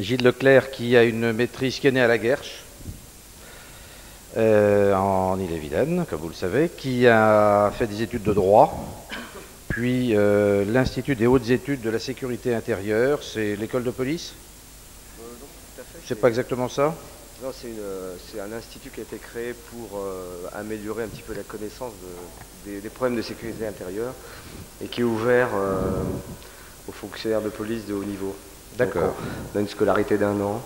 Gilles Leclerc, qui a une maîtrise, qui est né à la Guerche, en Ille-et-Vilaine, comme vous le savez, qui a fait des études de droit, puis l'Institut des hautes études de la sécurité intérieure, c'est l'école de police? Non, tout à fait. C'est pas exactement ça? Non, c'est un institut qui a été créé pour améliorer un petit peu la connaissance des problèmes de sécurité intérieure et qui est ouvert aux fonctionnaires de police de haut niveau. D'accord. On a une scolarité d'1 an.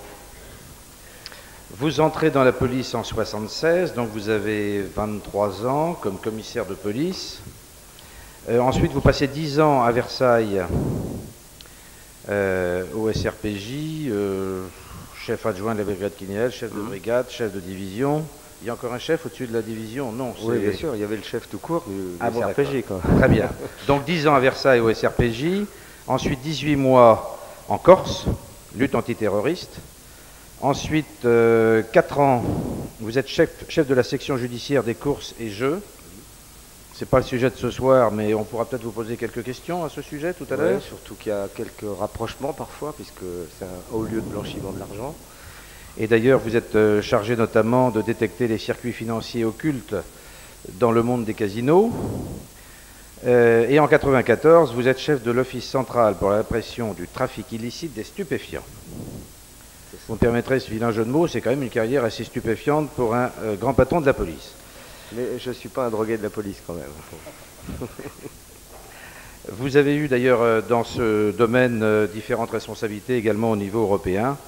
Vous entrez dans la police en 76, donc vous avez 23 ans comme commissaire de police. Ensuite, vous passez 10 ans à Versailles, au SRPJ, chef adjoint de la brigade Quignel, chef de brigade, chef de division. Il y a encore un chef au-dessus de la division? Non. Oui, bien sûr, il y avait le chef tout court du SRPJ. Quoi. Très bien. Donc 10 ans à Versailles au SRPJ, ensuite 18 mois en Corse, lutte antiterroriste. Ensuite, 4 ans, vous êtes chef de la section judiciaire des courses et jeux. Ce n'est pas le sujet de ce soir, mais on pourra peut-être vous poser quelques questions à ce sujet tout à l'heure. Surtout qu'il y a quelques rapprochements parfois, puisque c'est un haut lieu de blanchiment de l'argent. Et d'ailleurs, vous êtes chargé notamment de détecter les circuits financiers occultes dans le monde des casinos. Et en 1994, vous êtes chef de l'Office central pour la répression du trafic illicite des stupéfiants. Vous me permettrez ce vilain jeu de mots, c'est quand même une carrière assez stupéfiante pour un grand patron de la police. Mais je ne suis pas un drogué de la police quand même. Vous avez eu d'ailleurs dans ce domaine différentes responsabilités également au niveau européen.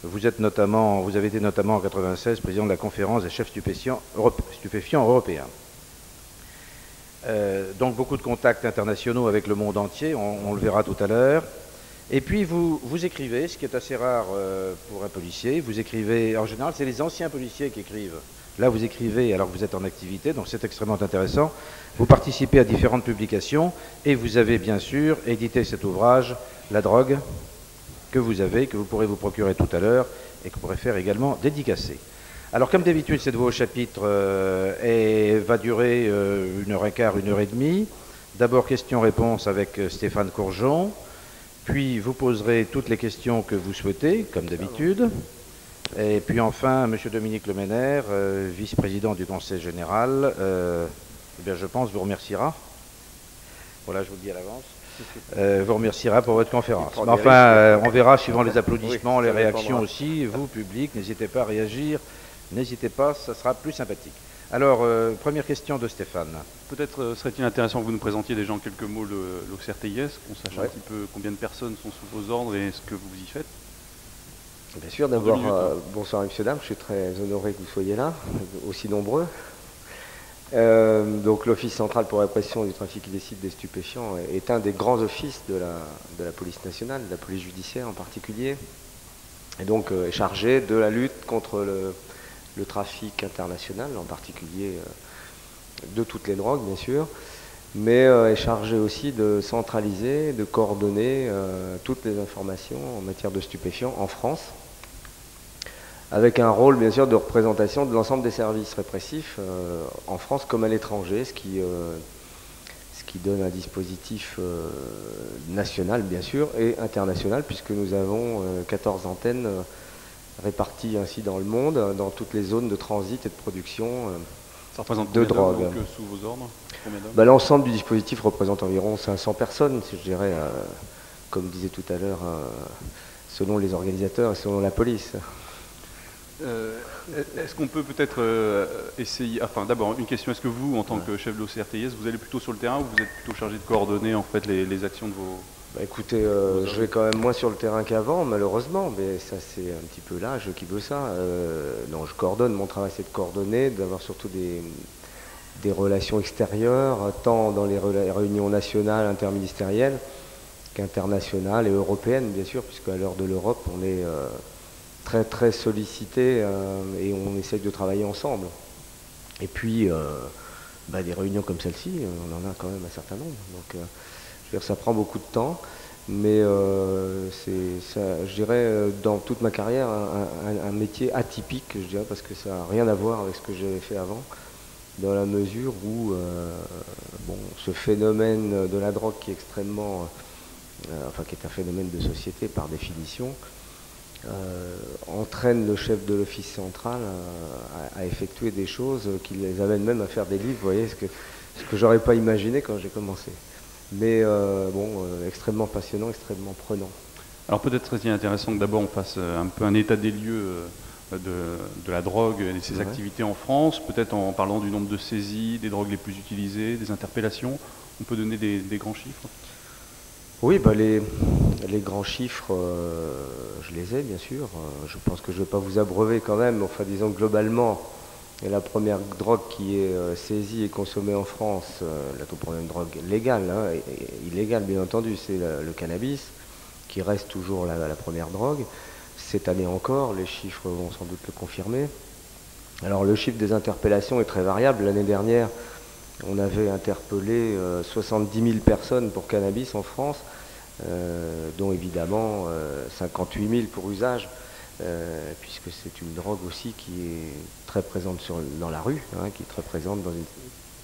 Vous avez été notamment en 1996 président de la conférence des chefs stupéfiants européens. Donc beaucoup de contacts internationaux avec le monde entier, on le verra tout à l'heure. Et puis vous écrivez, ce qui est assez rare pour un policier. Vous écrivez, en général, c'est les anciens policiers qui écrivent. Là, vous écrivez alors que vous êtes en activité, donc c'est extrêmement intéressant. Vous participez à différentes publications et vous avez bien sûr édité cet ouvrage, La drogue, que vous pourrez vous procurer tout à l'heure et que vous pourrez faire également dédicacer. Alors, comme d'habitude, cette voix au chapitre va durer 1h15, 1h30. D'abord, questions-réponses avec Stéphane Courgeon. Puis, vous poserez toutes les questions que vous souhaitez, comme d'habitude. Et puis, enfin, M. Dominique Lemener, vice-président du Conseil général, eh bien, je pense, vous remerciera. Voilà, je vous le dis à l'avance. Vous remerciera pour votre conférence. Mais enfin, on verra, suivant les applaudissements, les réactions aussi. Vous, public, n'hésitez pas à réagir. N'hésitez pas, ça sera plus sympathique. Alors, première question de Stéphane. Peut-être serait-il intéressant que vous nous présentiez déjà en quelques mots l'OCRTIS, qu'on sache un petit peu combien de personnes sont sous vos ordres et ce que vous y faites. Bien sûr, d'abord, bonsoir messieurs, dames, je suis très honoré que vous soyez là, aussi nombreux. Donc l'Office central pour la répression du trafic illicite des stupéfiants est un des grands offices de la police nationale, de la police judiciaire en particulier, et donc est chargé de la lutte contre le trafic international, en particulier de toutes les drogues, bien sûr, mais est chargé aussi de centraliser, de coordonner toutes les informations en matière de stupéfiants en France, avec un rôle, bien sûr, de représentation de l'ensemble des services répressifs en France comme à l'étranger, ce qui donne un dispositif national, bien sûr, et international, puisque nous avons 14 antennes répartis ainsi dans le monde, dans toutes les zones de transit et de production ça représente de drogue. Sous vos ordres, l'ensemble du dispositif représente environ 500 personnes, je dirais, comme disait tout à l'heure, selon les organisateurs et selon la police. Est-ce qu'on peut peut-être essayer, enfin d'abord une question, est-ce que vous, en tant que chef de l'OCRTIS, vous allez plutôt sur le terrain ou vous êtes plutôt chargé de coordonner en fait les actions de vos... Écoutez, je vais quand même moins sur le terrain qu'avant, malheureusement, mais ça c'est un petit peu l'âge qui veut ça. Non, je coordonne, mon travail c'est de coordonner, d'avoir surtout des relations extérieures, tant dans les réunions nationales, interministérielles, qu'internationales et européennes, bien sûr, puisqu'à l'heure de l'Europe, on est très très sollicité et on essaye de travailler ensemble. Et puis, des réunions comme celle-ci, on en a quand même un certain nombre. Donc, je veux dire, ça prend beaucoup de temps, mais c'est, je dirais, dans toute ma carrière, un métier atypique, je dirais, parce que ça n'a rien à voir avec ce que j'avais fait avant, dans la mesure où ce phénomène de la drogue qui est extrêmement, qui est un phénomène de société par définition, entraîne le chef de l'office central à effectuer des choses qui les amènent même à faire des livres, vous voyez, ce que j'aurais pas imaginé quand j'ai commencé. Mais extrêmement passionnant, extrêmement prenant. Alors peut-être serait-il intéressant que d'abord on fasse un peu un état des lieux de la drogue et de ses activités en France, peut-être en parlant du nombre de saisies, des drogues les plus utilisées, des interpellations. On peut donner des grands chiffres? Oui, les grands chiffres, je les ai bien sûr. Je pense que je ne vais pas vous abreuver quand même. Enfin, disons globalement, la première drogue qui est saisie et consommée en France, la toute première drogue légale, hein, et illégale bien entendu, c'est le cannabis, qui reste toujours la première drogue. Cette année encore, les chiffres vont sans doute le confirmer. Alors le chiffre des interpellations est très variable. L'année dernière, on avait interpellé 70 000 personnes pour cannabis en France, dont évidemment 58 000 pour usage, puisque c'est une drogue aussi qui est très présente dans la rue, hein, qui est très présente dans une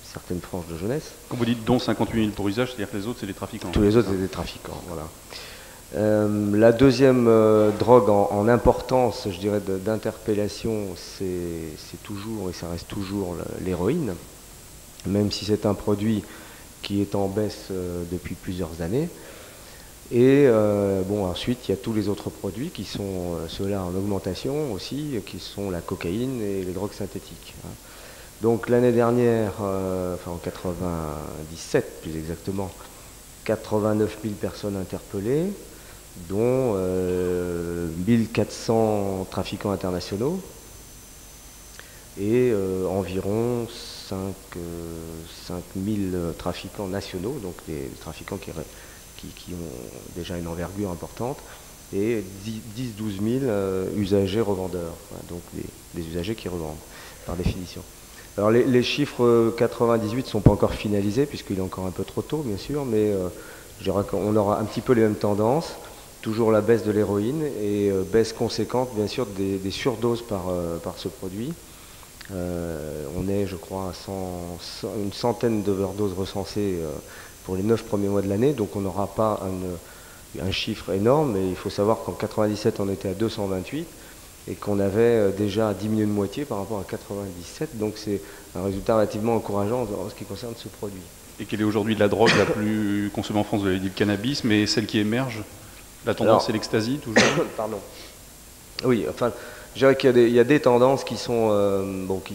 certaine frange de jeunesse. Quand vous dites dont 58 000 pour usage, c'est-à-dire que les autres, c'est des trafiquants? Tous les autres, c'est des trafiquants, voilà. La deuxième drogue en importance, je dirais, d'interpellation, c'est toujours, et ça reste toujours, l'héroïne, même si c'est un produit qui est en baisse depuis plusieurs années. Et ensuite, il y a tous les autres produits qui sont ceux-là en augmentation aussi, qui sont la cocaïne et les drogues synthétiques. Hein. Donc l'année dernière, en 97 plus exactement, 89 000 personnes interpellées, dont 1400 trafiquants internationaux et environ 5 000 trafiquants nationaux, donc des trafiquants qui ont déjà une envergure importante, et 10-12 000 usagers revendeurs, donc des usagers qui revendent, par définition. Alors les chiffres 98 ne sont pas encore finalisés, puisqu'il est encore un peu trop tôt, bien sûr, mais je dirais qu'on aura un petit peu les mêmes tendances, toujours la baisse de l'héroïne, et baisse conséquente, bien sûr, des surdoses par ce produit. On est, je crois, à une centaine d'overdoses recensées pour les 9 premiers mois de l'année, donc on n'aura pas un chiffre énorme, mais il faut savoir qu'en 97 on était à 228 et qu'on avait déjà diminué de moitié par rapport à 97, donc c'est un résultat relativement encourageant en ce qui concerne ce produit. Et quelle est aujourd'hui la drogue la plus consommée en France? Vous avez dit le cannabis, mais celle qui émerge, la tendance c'est l'ecstasy toujours? Pardon. Oui, enfin, je dirais qu'il y a des tendances qui sont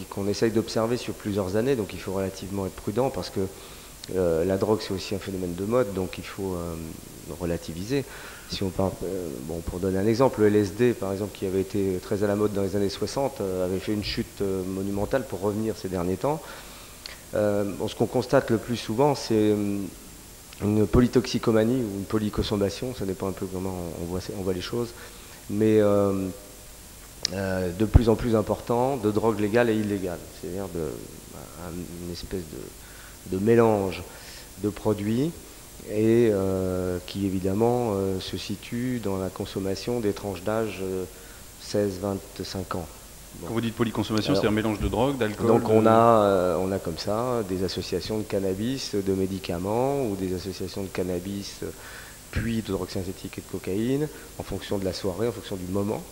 qu'on essaye d'observer sur plusieurs années, donc il faut relativement être prudent parce que la drogue c'est aussi un phénomène de mode, donc il faut relativiser. Si on parle, pour donner un exemple, le LSD par exemple qui avait été très à la mode dans les années 60 avait fait une chute monumentale pour revenir ces derniers temps. Ce qu'on constate le plus souvent c'est une polytoxicomanie ou une polyconsommation, ça dépend un peu comment on voit les choses, mais de plus en plus important de drogue légale et illégale, c'est-à-dire une espèce de mélange de produits et qui évidemment se situe dans la consommation des tranches d'âge 16-25 ans. Bon. Quand vous dites polyconsommation, c'est un mélange de drogue, d'alcool? Donc on a comme ça des associations de cannabis, de médicaments ou des associations de cannabis puis de drogue synthétique et de cocaïne en fonction de la soirée, en fonction du moment.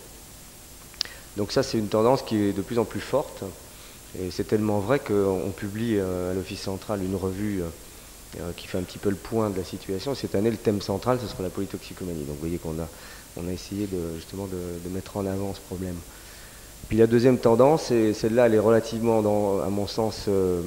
Donc ça c'est une tendance qui est de plus en plus forte. Et c'est tellement vrai qu'on publie à l'Office central une revue qui fait un petit peu le point de la situation. Cette année, le thème central, ce sera la polytoxicomanie. Donc vous voyez qu'on a essayé justement de mettre en avant ce problème. Puis la deuxième tendance, et celle-là, elle est relativement, à mon sens, je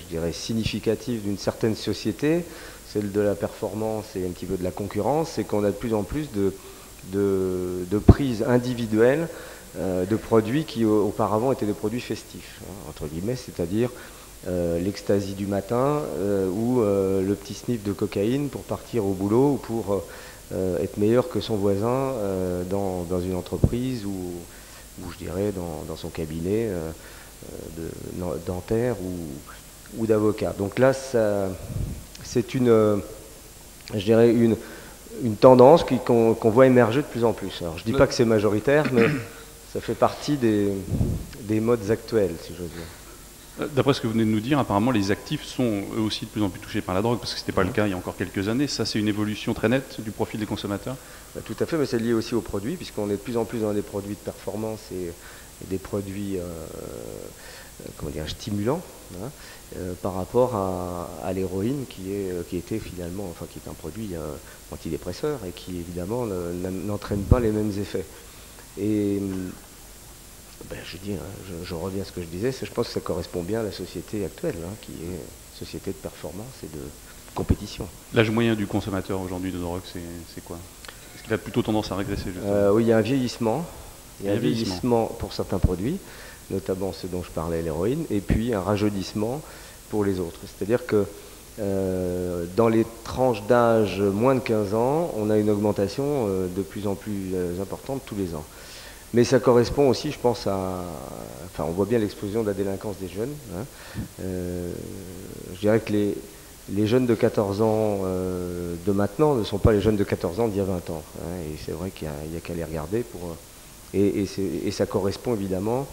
dirais, significative d'une certaine société, celle de la performance et un petit peu de la concurrence, c'est qu'on a de plus en plus de prises individuelles de produits qui auparavant étaient des produits festifs, hein, entre guillemets, c'est-à-dire l'ecstasy du matin ou le petit sniff de cocaïne pour partir au boulot ou pour être meilleur que son voisin dans une entreprise ou je dirais dans son cabinet dentaire ou d'avocat. Donc là, c'est je dirais une tendance qu'on voit émerger de plus en plus. Alors je ne dis pas que c'est majoritaire, mais ça fait partie des modes actuels, si j'ose dire. D'après ce que vous venez de nous dire, apparemment les actifs sont eux aussi de plus en plus touchés par la drogue, parce que ce n'était pas le cas il y a encore quelques années. Ça, c'est une évolution très nette du profil des consommateurs? Tout à fait, mais c'est lié aussi aux produits, puisqu'on est de plus en plus dans des produits de performance et des produits comment dire, stimulants, hein, par rapport à l'héroïne qui était finalement, enfin qui est un produit antidépresseur et qui évidemment n'entraîne pas les mêmes effets. Et je dis, hein, je reviens à ce que je disais, je pense que ça correspond bien à la société actuelle, hein, qui est une société de performance et de compétition. L'âge moyen du consommateur aujourd'hui de drogue, c'est quoi? Est-ce qu'il a plutôt tendance à régresser oui, il y a un vieillissement. Il y a un vieillissement pour certains produits, notamment ceux dont je parlais, l'héroïne, et puis un rajeunissement pour les autres. C'est-à-dire que dans les tranches d'âge moins de 15 ans, on a une augmentation de plus en plus importante tous les ans. Mais ça correspond aussi, je pense, enfin, on voit bien l'explosion de la délinquance des jeunes, hein. Je dirais que les jeunes de 14 ans de maintenant ne sont pas les jeunes de 14 ans d'il y a 20 ans. Hein, et c'est vrai qu'il n'y a qu'à les regarder pour... Et ça correspond évidemment,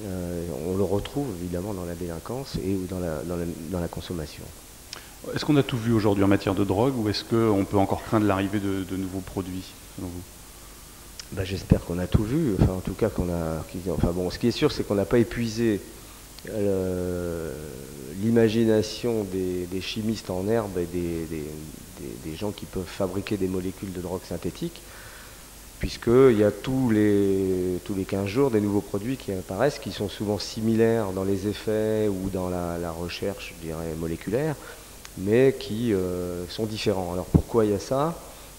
on le retrouve évidemment dans la délinquance et dans la consommation. Est-ce qu'on a tout vu aujourd'hui en matière de drogue, ou est-ce qu'on peut encore craindre l'arrivée de nouveaux produits, selon vous? J'espère qu'on a tout vu, enfin en tout cas enfin bon, ce qui est sûr, c'est qu'on n'a pas épuisé l'imagination des chimistes en herbe et des gens qui peuvent fabriquer des molécules de drogue synthétiques, puisqu'il y a tous les 15 jours des nouveaux produits qui apparaissent, qui sont souvent similaires dans les effets ou dans la recherche, je dirais, moléculaire, mais qui sont différents. Alors pourquoi il y a ça?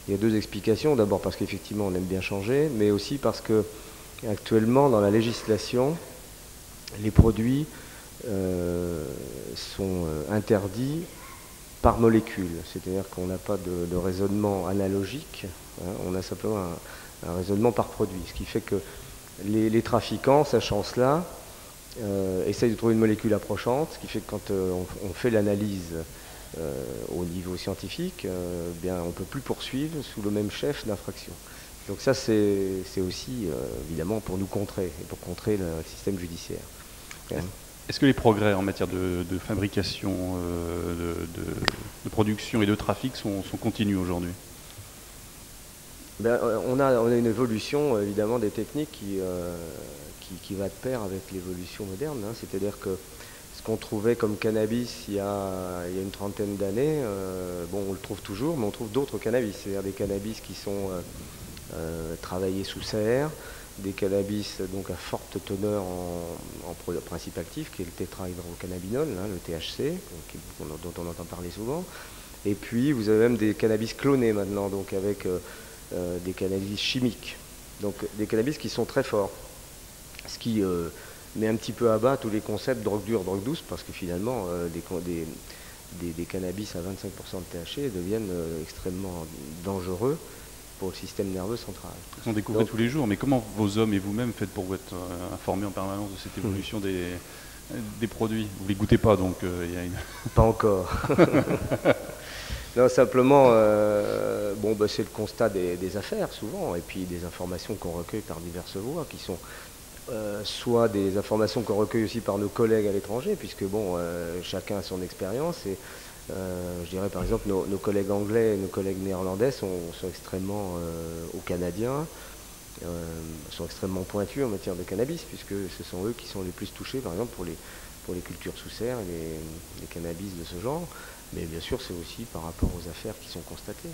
Il y a deux explications. D'abord parce qu'effectivement on aime bien changer, mais aussi parce que actuellement dans la législation, les produits sont interdits par molécule. C'est-à-dire qu'on n'a pas de raisonnement analogique, hein, on a simplement un raisonnement par produit. Ce qui fait que les trafiquants, sachant cela, essayent de trouver une molécule approchante, ce qui fait que quand on fait l'analyse au niveau scientifique, bien, on ne peut plus poursuivre sous le même chef d'infraction. Donc ça, c'est aussi, évidemment, pour nous contrer, et pour contrer le système judiciaire. Est-ce que les progrès en matière de fabrication, de production et de trafic sont continus aujourd'hui? On a une évolution, évidemment, des techniques qui va de pair avec l'évolution moderne. Hein. C'est-à-dire que ce qu'on trouvait comme cannabis il y a une trentaine d'années, on le trouve toujours, mais on trouve d'autres cannabis. C'est-à-dire des cannabis qui sont travaillés sous serre, des cannabis donc à forte teneur en principe actif, qui est le tétrahydrocannabinol, hein, le THC, dont on entend parler souvent. Et puis vous avez même des cannabis clonés maintenant, donc avec des cannabis chimiques. Donc des cannabis qui sont très forts. Ce qui met un petit peu à bas tous les concepts drogue dure, drogue douce, parce que finalement des cannabis à 25% de THC deviennent extrêmement dangereux pour le système nerveux central. On découvre tous les jours, mais comment vos hommes et vous-même faites pour être informés en permanence de cette évolution des produits? Vous ne les goûtez pas, donc il y a une... Pas encore. Non, simplement, c'est le constat des affaires, souvent, et puis des informations qu'on recueille par diverses voies, qui sont soit des informations qu'on recueille aussi par nos collègues à l'étranger, puisque chacun a son expérience, et je dirais par exemple nos collègues anglais et nos collègues néerlandais sont extrêmement, ou canadiens, sont extrêmement pointus en matière de cannabis, puisque ce sont eux qui sont les plus touchés, par exemple, pour les cultures sous serre et les cannabis de ce genre. Mais bien sûr, c'est aussi par rapport aux affaires qui sont constatées.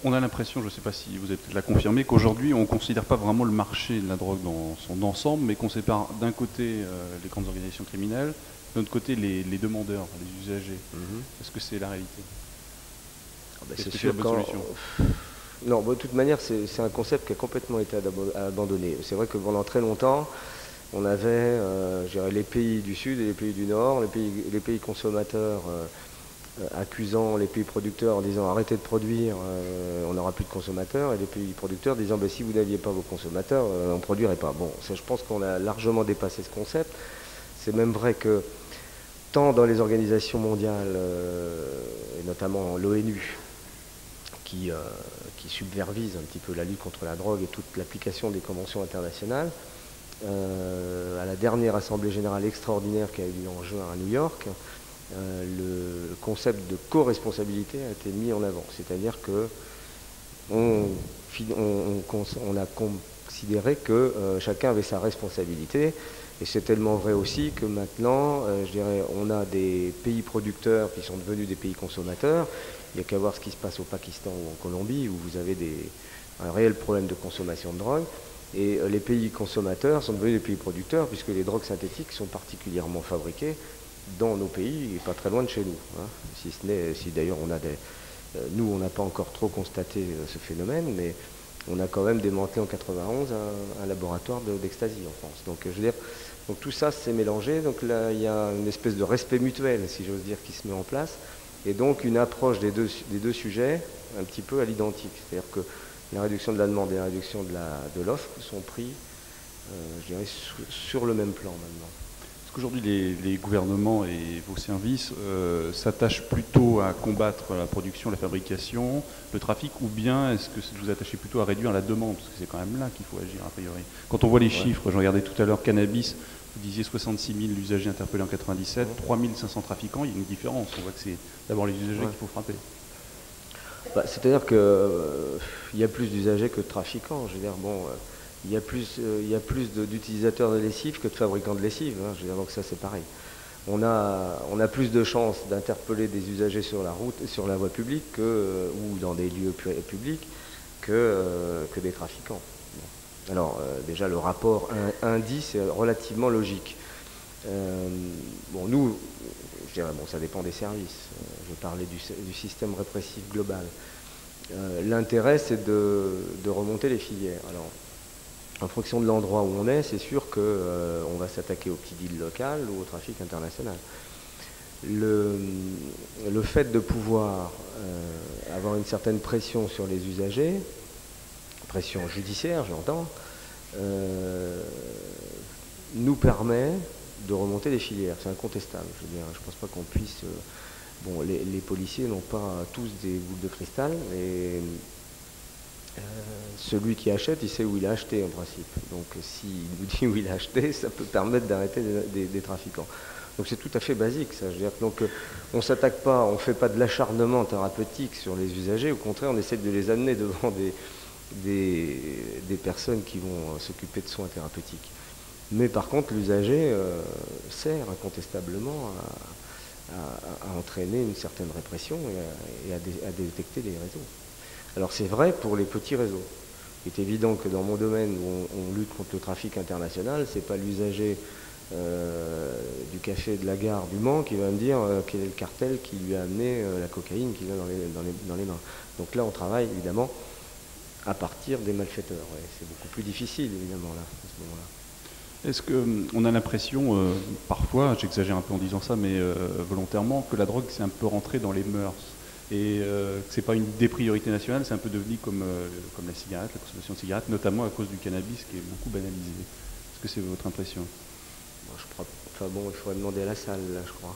On a l'impression, je ne sais pas si vous avez peut-être la confirmé, qu'aujourd'hui, on ne considère pas vraiment le marché de la drogue dans son ensemble, mais qu'on sépare d'un côté les grandes organisations criminelles, de l'autre côté les demandeurs, les usagers. Est-ce que c'est la réalité? C'est sûr que non, de toute manière, c'est un concept qui a complètement été abandonné. C'est vrai que pendant très longtemps, on avait les pays du Sud et les pays du Nord, les pays consommateurs accusant les pays producteurs en disant arrêtez de produire, on n'aura plus de consommateurs, et les pays producteurs disant si vous n'aviez pas vos consommateurs, on ne produirait pas. Bon, ça, je pense qu'on a largement dépassé ce concept. C'est même vrai que tant dans les organisations mondiales, et notamment l'ONU, qui subvervise un petit peu la lutte contre la drogue et toute l'application des conventions internationales, à la dernière assemblée générale extraordinaire qui a eu lieu en juin à New York, le concept de co-responsabilité a été mis en avant. C'est-à-dire que on a considéré que chacun avait sa responsabilité. Et c'est tellement vrai aussi que maintenant, je dirais, on a des pays producteurs qui sont devenus des pays consommateurs. Il n'y a qu'à voir ce qui se passe au Pakistan ou en Colombie, où vous avez un réel problème de consommation de drogue. Et les pays consommateurs sont devenus des pays producteurs, puisque les drogues synthétiques sont particulièrement fabriquées dans nos pays, et pas très loin de chez nous. Hein. Si d'ailleurs on a nous, on n'a pas encore trop constaté ce phénomène, mais on a quand même démantelé en 91 un laboratoire d'ecstasy en France. Donc, je veux dire, donc tout ça s'est mélangé. Donc là, il y a une espèce de respect mutuel, si j'ose dire, qui se met en place, et donc une approche des deux sujets un petit peu à l'identique. C'est-à-dire que la réduction de la demande et la réduction de l'offre sont pris, je dirais, sur le même plan maintenant. Est-ce qu'aujourd'hui les gouvernements et vos services s'attachent plutôt à combattre la production, la fabrication, le trafic, ou bien est-ce que vous attachez plutôt à réduire la demande? Parce que c'est quand même là qu'il faut agir a priori. Quand on voit les chiffres, je regardais tout à l'heure, cannabis, vous disiez 66 000 usagers interpellés en 97, 3 500 trafiquants, il y a une différence. On voit que c'est d'abord les usagers qu'il faut frapper. Bah, c'est-à-dire qu'il y a plus d'usagers que de trafiquants. Je veux dire, bon, il y a plus d'utilisateurs de lessive que de fabricants de lessive. Hein, je veux dire, donc ça, c'est pareil. On a plus de chances d'interpeller des usagers sur la route, sur la voie publique ou dans des lieux publics que des trafiquants. Bon. Alors, déjà, le rapport indice est relativement logique. Bon, nous, je dirais, bon, ça dépend des services. Je vais parler du système répressif global. L'intérêt, c'est de remonter les filières. Alors, en fonction de l'endroit où on est, c'est sûr qu'on va s'attaquer aux petits deals locales ou au trafic international. Le fait de pouvoir avoir une certaine pression sur les usagers, pression judiciaire, j'entends, nous permet de remonter les filières. C'est incontestable. Je veux dire, je ne pense pas qu'on puisse... bon, les policiers n'ont pas tous des boules de cristal, mais celui qui achète, il sait où il a acheté en principe. Donc s'il nous dit où il a acheté, ça peut permettre d'arrêter des trafiquants. Donc c'est tout à fait basique, ça. Je veux dire, donc on ne s'attaque pas, on ne fait pas de l'acharnement thérapeutique sur les usagers. Au contraire, on essaie de les amener devant des personnes qui vont s'occuper de soins thérapeutiques. Mais par contre, l'usager sert incontestablement à entraîner une certaine répression et à détecter les réseaux. Alors c'est vrai pour les petits réseaux. Il est évident que dans mon domaine où on lutte contre le trafic international, c'est pas l'usager du café de la gare du Mans qui va me dire quel est le cartel qui lui a amené la cocaïne qu'il a dans les mains. Donc là, on travaille évidemment à partir des malfaiteurs. Ouais. C'est beaucoup plus difficile évidemment là, à ce moment-là. Est-ce qu'on a l'impression, parfois, j'exagère un peu en disant ça, mais volontairement, que la drogue c'est un peu rentré dans les mœurs et que c'est pas une des priorités nationales, c'est un peu devenu comme la cigarette, la consommation de cigarettes, notamment à cause du cannabis qui est beaucoup banalisé. Est-ce que c'est votre impression? Je crois, enfin bon, il faudrait demander à la salle, là, je crois.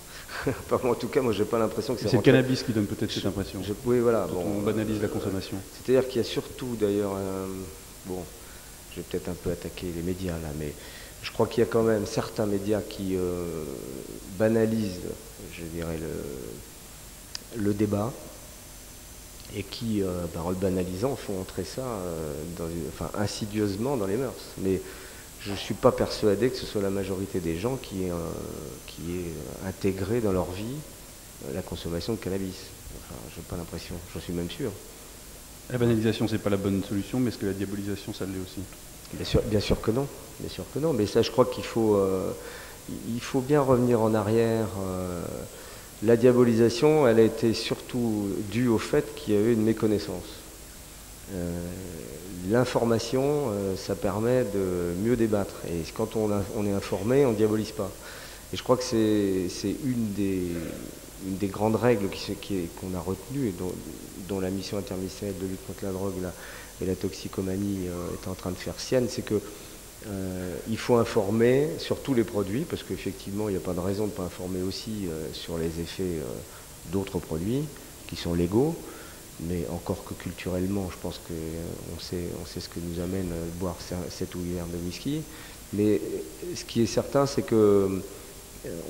Enfin, en tout cas, moi, j'ai pas l'impression que c'est... C'est le cannabis qui donne peut-être cette impression. Oui, voilà. Quand on banalise la consommation. C'est-à-dire qu'il y a surtout, d'ailleurs, bon, je vais peut-être un peu attaquer les médias, là, mais je crois qu'il y a quand même certains médias qui banalisent, je dirais, le débat, et qui, en le banalisant, font entrer ça insidieusement dans les mœurs. Mais je ne suis pas persuadé que ce soit la majorité des gens qui ait intégré dans leur vie la consommation de cannabis. Enfin, je n'ai pas l'impression, j'en suis même sûr. La banalisation, c'est pas la bonne solution, mais est-ce que la diabolisation, ça l'est aussi? Bien sûr que non. Bien sûr que non. Mais ça, je crois qu'il faut bien revenir en arrière. La diabolisation, elle a été surtout due au fait qu'il y a eu une méconnaissance. L'information, ça permet de mieux débattre. Et quand on est informé, on ne diabolise pas. Et je crois que c'est une des grandes règles qu'on a retenues et dont la mission interministérielle de lutte contre la drogue et la toxicomanie est en train de faire sienne, c'est que il faut informer sur tous les produits, parce qu'effectivement, il n'y a pas de raison de ne pas informer aussi sur les effets d'autres produits qui sont légaux. Mais encore que culturellement, je pense qu'on sait ce que nous amène boire 7 ou 8 verres de whisky. Mais ce qui est certain, c'est que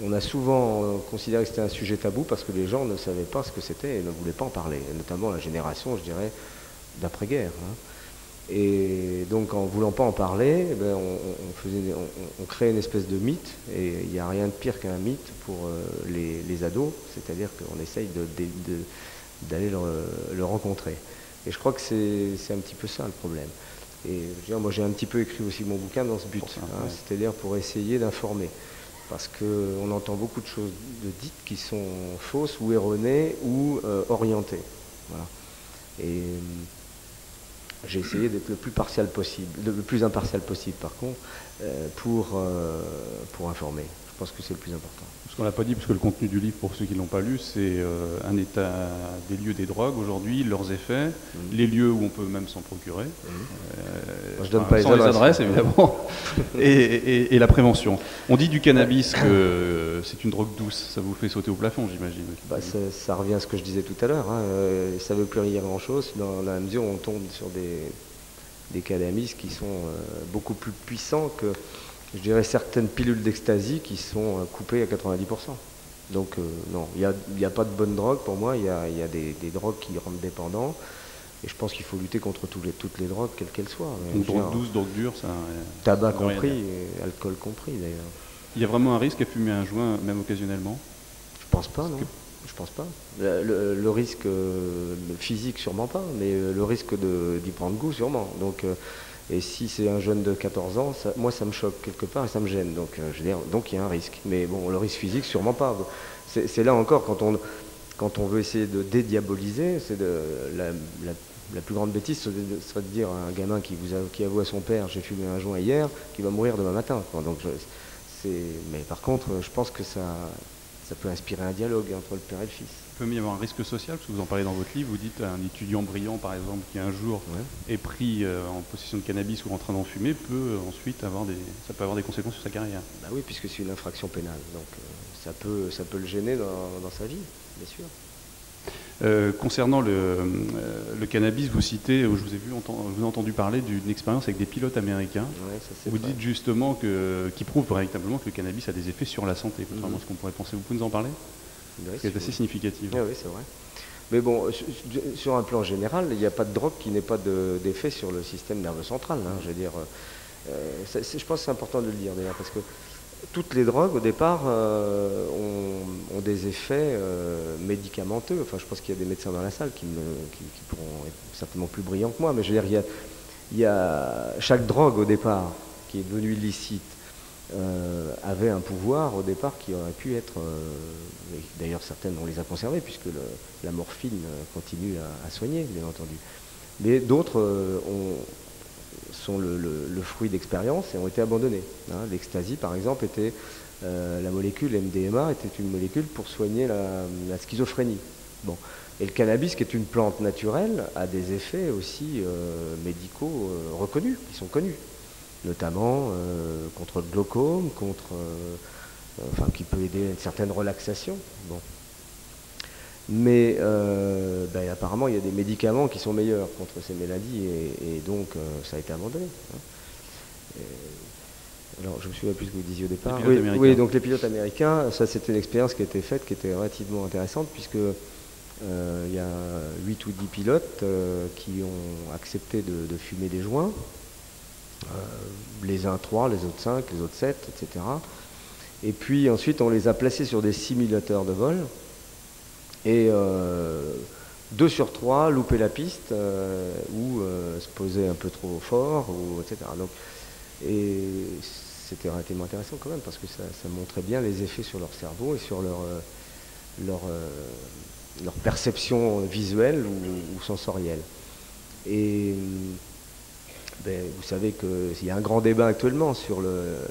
on a souvent considéré que c'était un sujet tabou parce que les gens ne savaient pas ce que c'était et ne voulaient pas en parler, notamment la génération, je dirais, d'après-guerre. Et donc en ne voulant pas en parler, on créait une espèce de mythe, et il n'y a rien de pire qu'un mythe pour les ados, c'est-à-dire qu'on essaye d'aller le rencontrer. Et je crois que c'est un petit peu ça le problème. Et je veux dire, moi j'ai un petit peu écrit aussi mon bouquin dans ce but, c'est-à-dire pour essayer d'informer. Parce qu'on entend beaucoup de choses dites qui sont fausses ou erronées ou orientées. Voilà. Et j'ai essayé d'être le plus partial possible, le plus impartial possible par contre, pour informer. Je pense que c'est le plus important. Ce qu'on n'a pas dit, parce que le contenu du livre, pour ceux qui ne l'ont pas lu, c'est un état des lieux des drogues aujourd'hui, leurs effets, les lieux où on peut même s'en procurer. Je donne pas sans les adresses, évidemment, et la prévention. On dit du cannabis que c'est une drogue douce, ça vous fait sauter au plafond, j'imagine. Ça revient à ce que je disais tout à l'heure, ça ne veut plus dire grand-chose dans la mesure où on tombe sur des cannabis qui sont beaucoup plus puissants que, je dirais, certaines pilules d'ecstasy qui sont coupées à 90%. Donc non, il n'y a pas de bonne drogue pour moi, il y a des drogues qui rendent dépendants, et je pense qu'il faut lutter contre toutes les drogues, quelles qu'elles soient. Donc drogue douce, drogue dure, ça... Tabac compris, et alcool compris d'ailleurs. Il y a vraiment un risque à fumer un joint, même occasionnellement? Je pense pas, non. Je pense pas. Le risque physique, sûrement pas, mais le risque d'y prendre goût, sûrement. Donc... Et si c'est un jeune de 14 ans, moi ça me choque quelque part et ça me gêne. Donc je veux dire, donc il y a un risque. Mais bon, le risque physique, sûrement pas. C'est là encore, quand on veut essayer de dédiaboliser, c'est la plus grande bêtise, serait de dire à un gamin qui avoue à son père, j'ai fumé un joint hier, qu'il va mourir demain matin. Donc, mais par contre, je pense que ça peut inspirer un dialogue entre le père et le fils. Il peut y avoir un risque social, parce que vous en parlez dans votre livre, vous dites un étudiant brillant par exemple qui un jour est pris en possession de cannabis ou en train d'en fumer peut ensuite ça peut avoir des conséquences sur sa carrière. Bah oui, puisque c'est une infraction pénale, donc ça peut le gêner dans sa vie, bien sûr. Concernant le cannabis, vous citez, je vous ai entendu parler d'une expérience avec des pilotes américains. Ouais, ça, vous dites justement qui prouve véritablement que le cannabis a des effets sur la santé, contrairement à ce qu'on pourrait penser. Vous pouvez nous en parler? C'est assez significatif. Oui, c'est vrai. Mais bon, sur un plan général, il n'y a pas de drogue qui n'ait pas d'effet sur le système nerveux central. Je veux dire, je pense que c'est important de le dire d'ailleurs, parce que toutes les drogues, au départ, ont des effets médicamenteux. Enfin, je pense qu'il y a des médecins dans la salle qui pourront être certainement plus brillants que moi, mais je veux dire, il y a chaque drogue, au départ, qui est devenue illicite, avait un pouvoir au départ qui aurait pu être, d'ailleurs certaines on les a conservées puisque la morphine continue à soigner bien entendu, mais d'autres sont le fruit d'expériences et ont été abandonnées. L'ecstasy par exemple était, la molécule MDMA était une molécule pour soigner la schizophrénie. Bon. Et le cannabis, qui est une plante naturelle, a des effets aussi médicaux reconnus, qui sont connus, notamment contre le glaucome, qui peut aider à une certaine relaxation. Bon. Mais apparemment, il y a des médicaments qui sont meilleurs contre ces maladies, et donc ça a été abandonné. Alors, je me souviens plus ce que vous disiez au départ. Oui, donc les pilotes américains, ça c'était une expérience qui a été faite, qui était relativement intéressante, puisque il y a 8 ou 10 pilotes qui ont accepté de fumer des joints. Les uns 3, les autres 5, les autres 7, etc. Et puis ensuite on les a placés sur des simulateurs de vol, et 2 sur 3 loupaient la piste ou se posaient un peu trop fort, etc. Donc, et c'était relativement intéressant quand même, parce que ça montrait bien les effets sur leur cerveau et sur leur perception visuelle ou sensorielle. Et vous savez qu'il y a un grand débat actuellement sur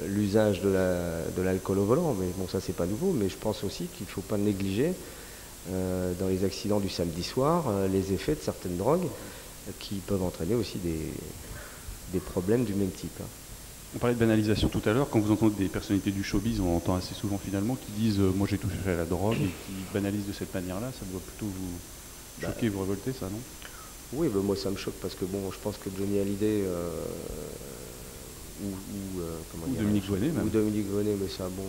l'usage de l'alcool au volant, mais bon, ça c'est pas nouveau, mais je pense aussi qu'il ne faut pas négliger dans les accidents du samedi soir les effets de certaines drogues qui peuvent entraîner aussi des problèmes du même type. On parlait de banalisation tout à l'heure. Quand vous entendez des personnalités du showbiz, on entend assez souvent finalement qui disent moi j'ai touché à la drogue, et qui banalisent de cette manière-là. Ça doit plutôt vous choquer, vous révolter, ça, non? Oui, moi ça me choque parce que bon, je pense que Johnny Hallyday comment Ou dire, Dominique Voynet, même. Ou Dominique Voynet, mais ça, bon,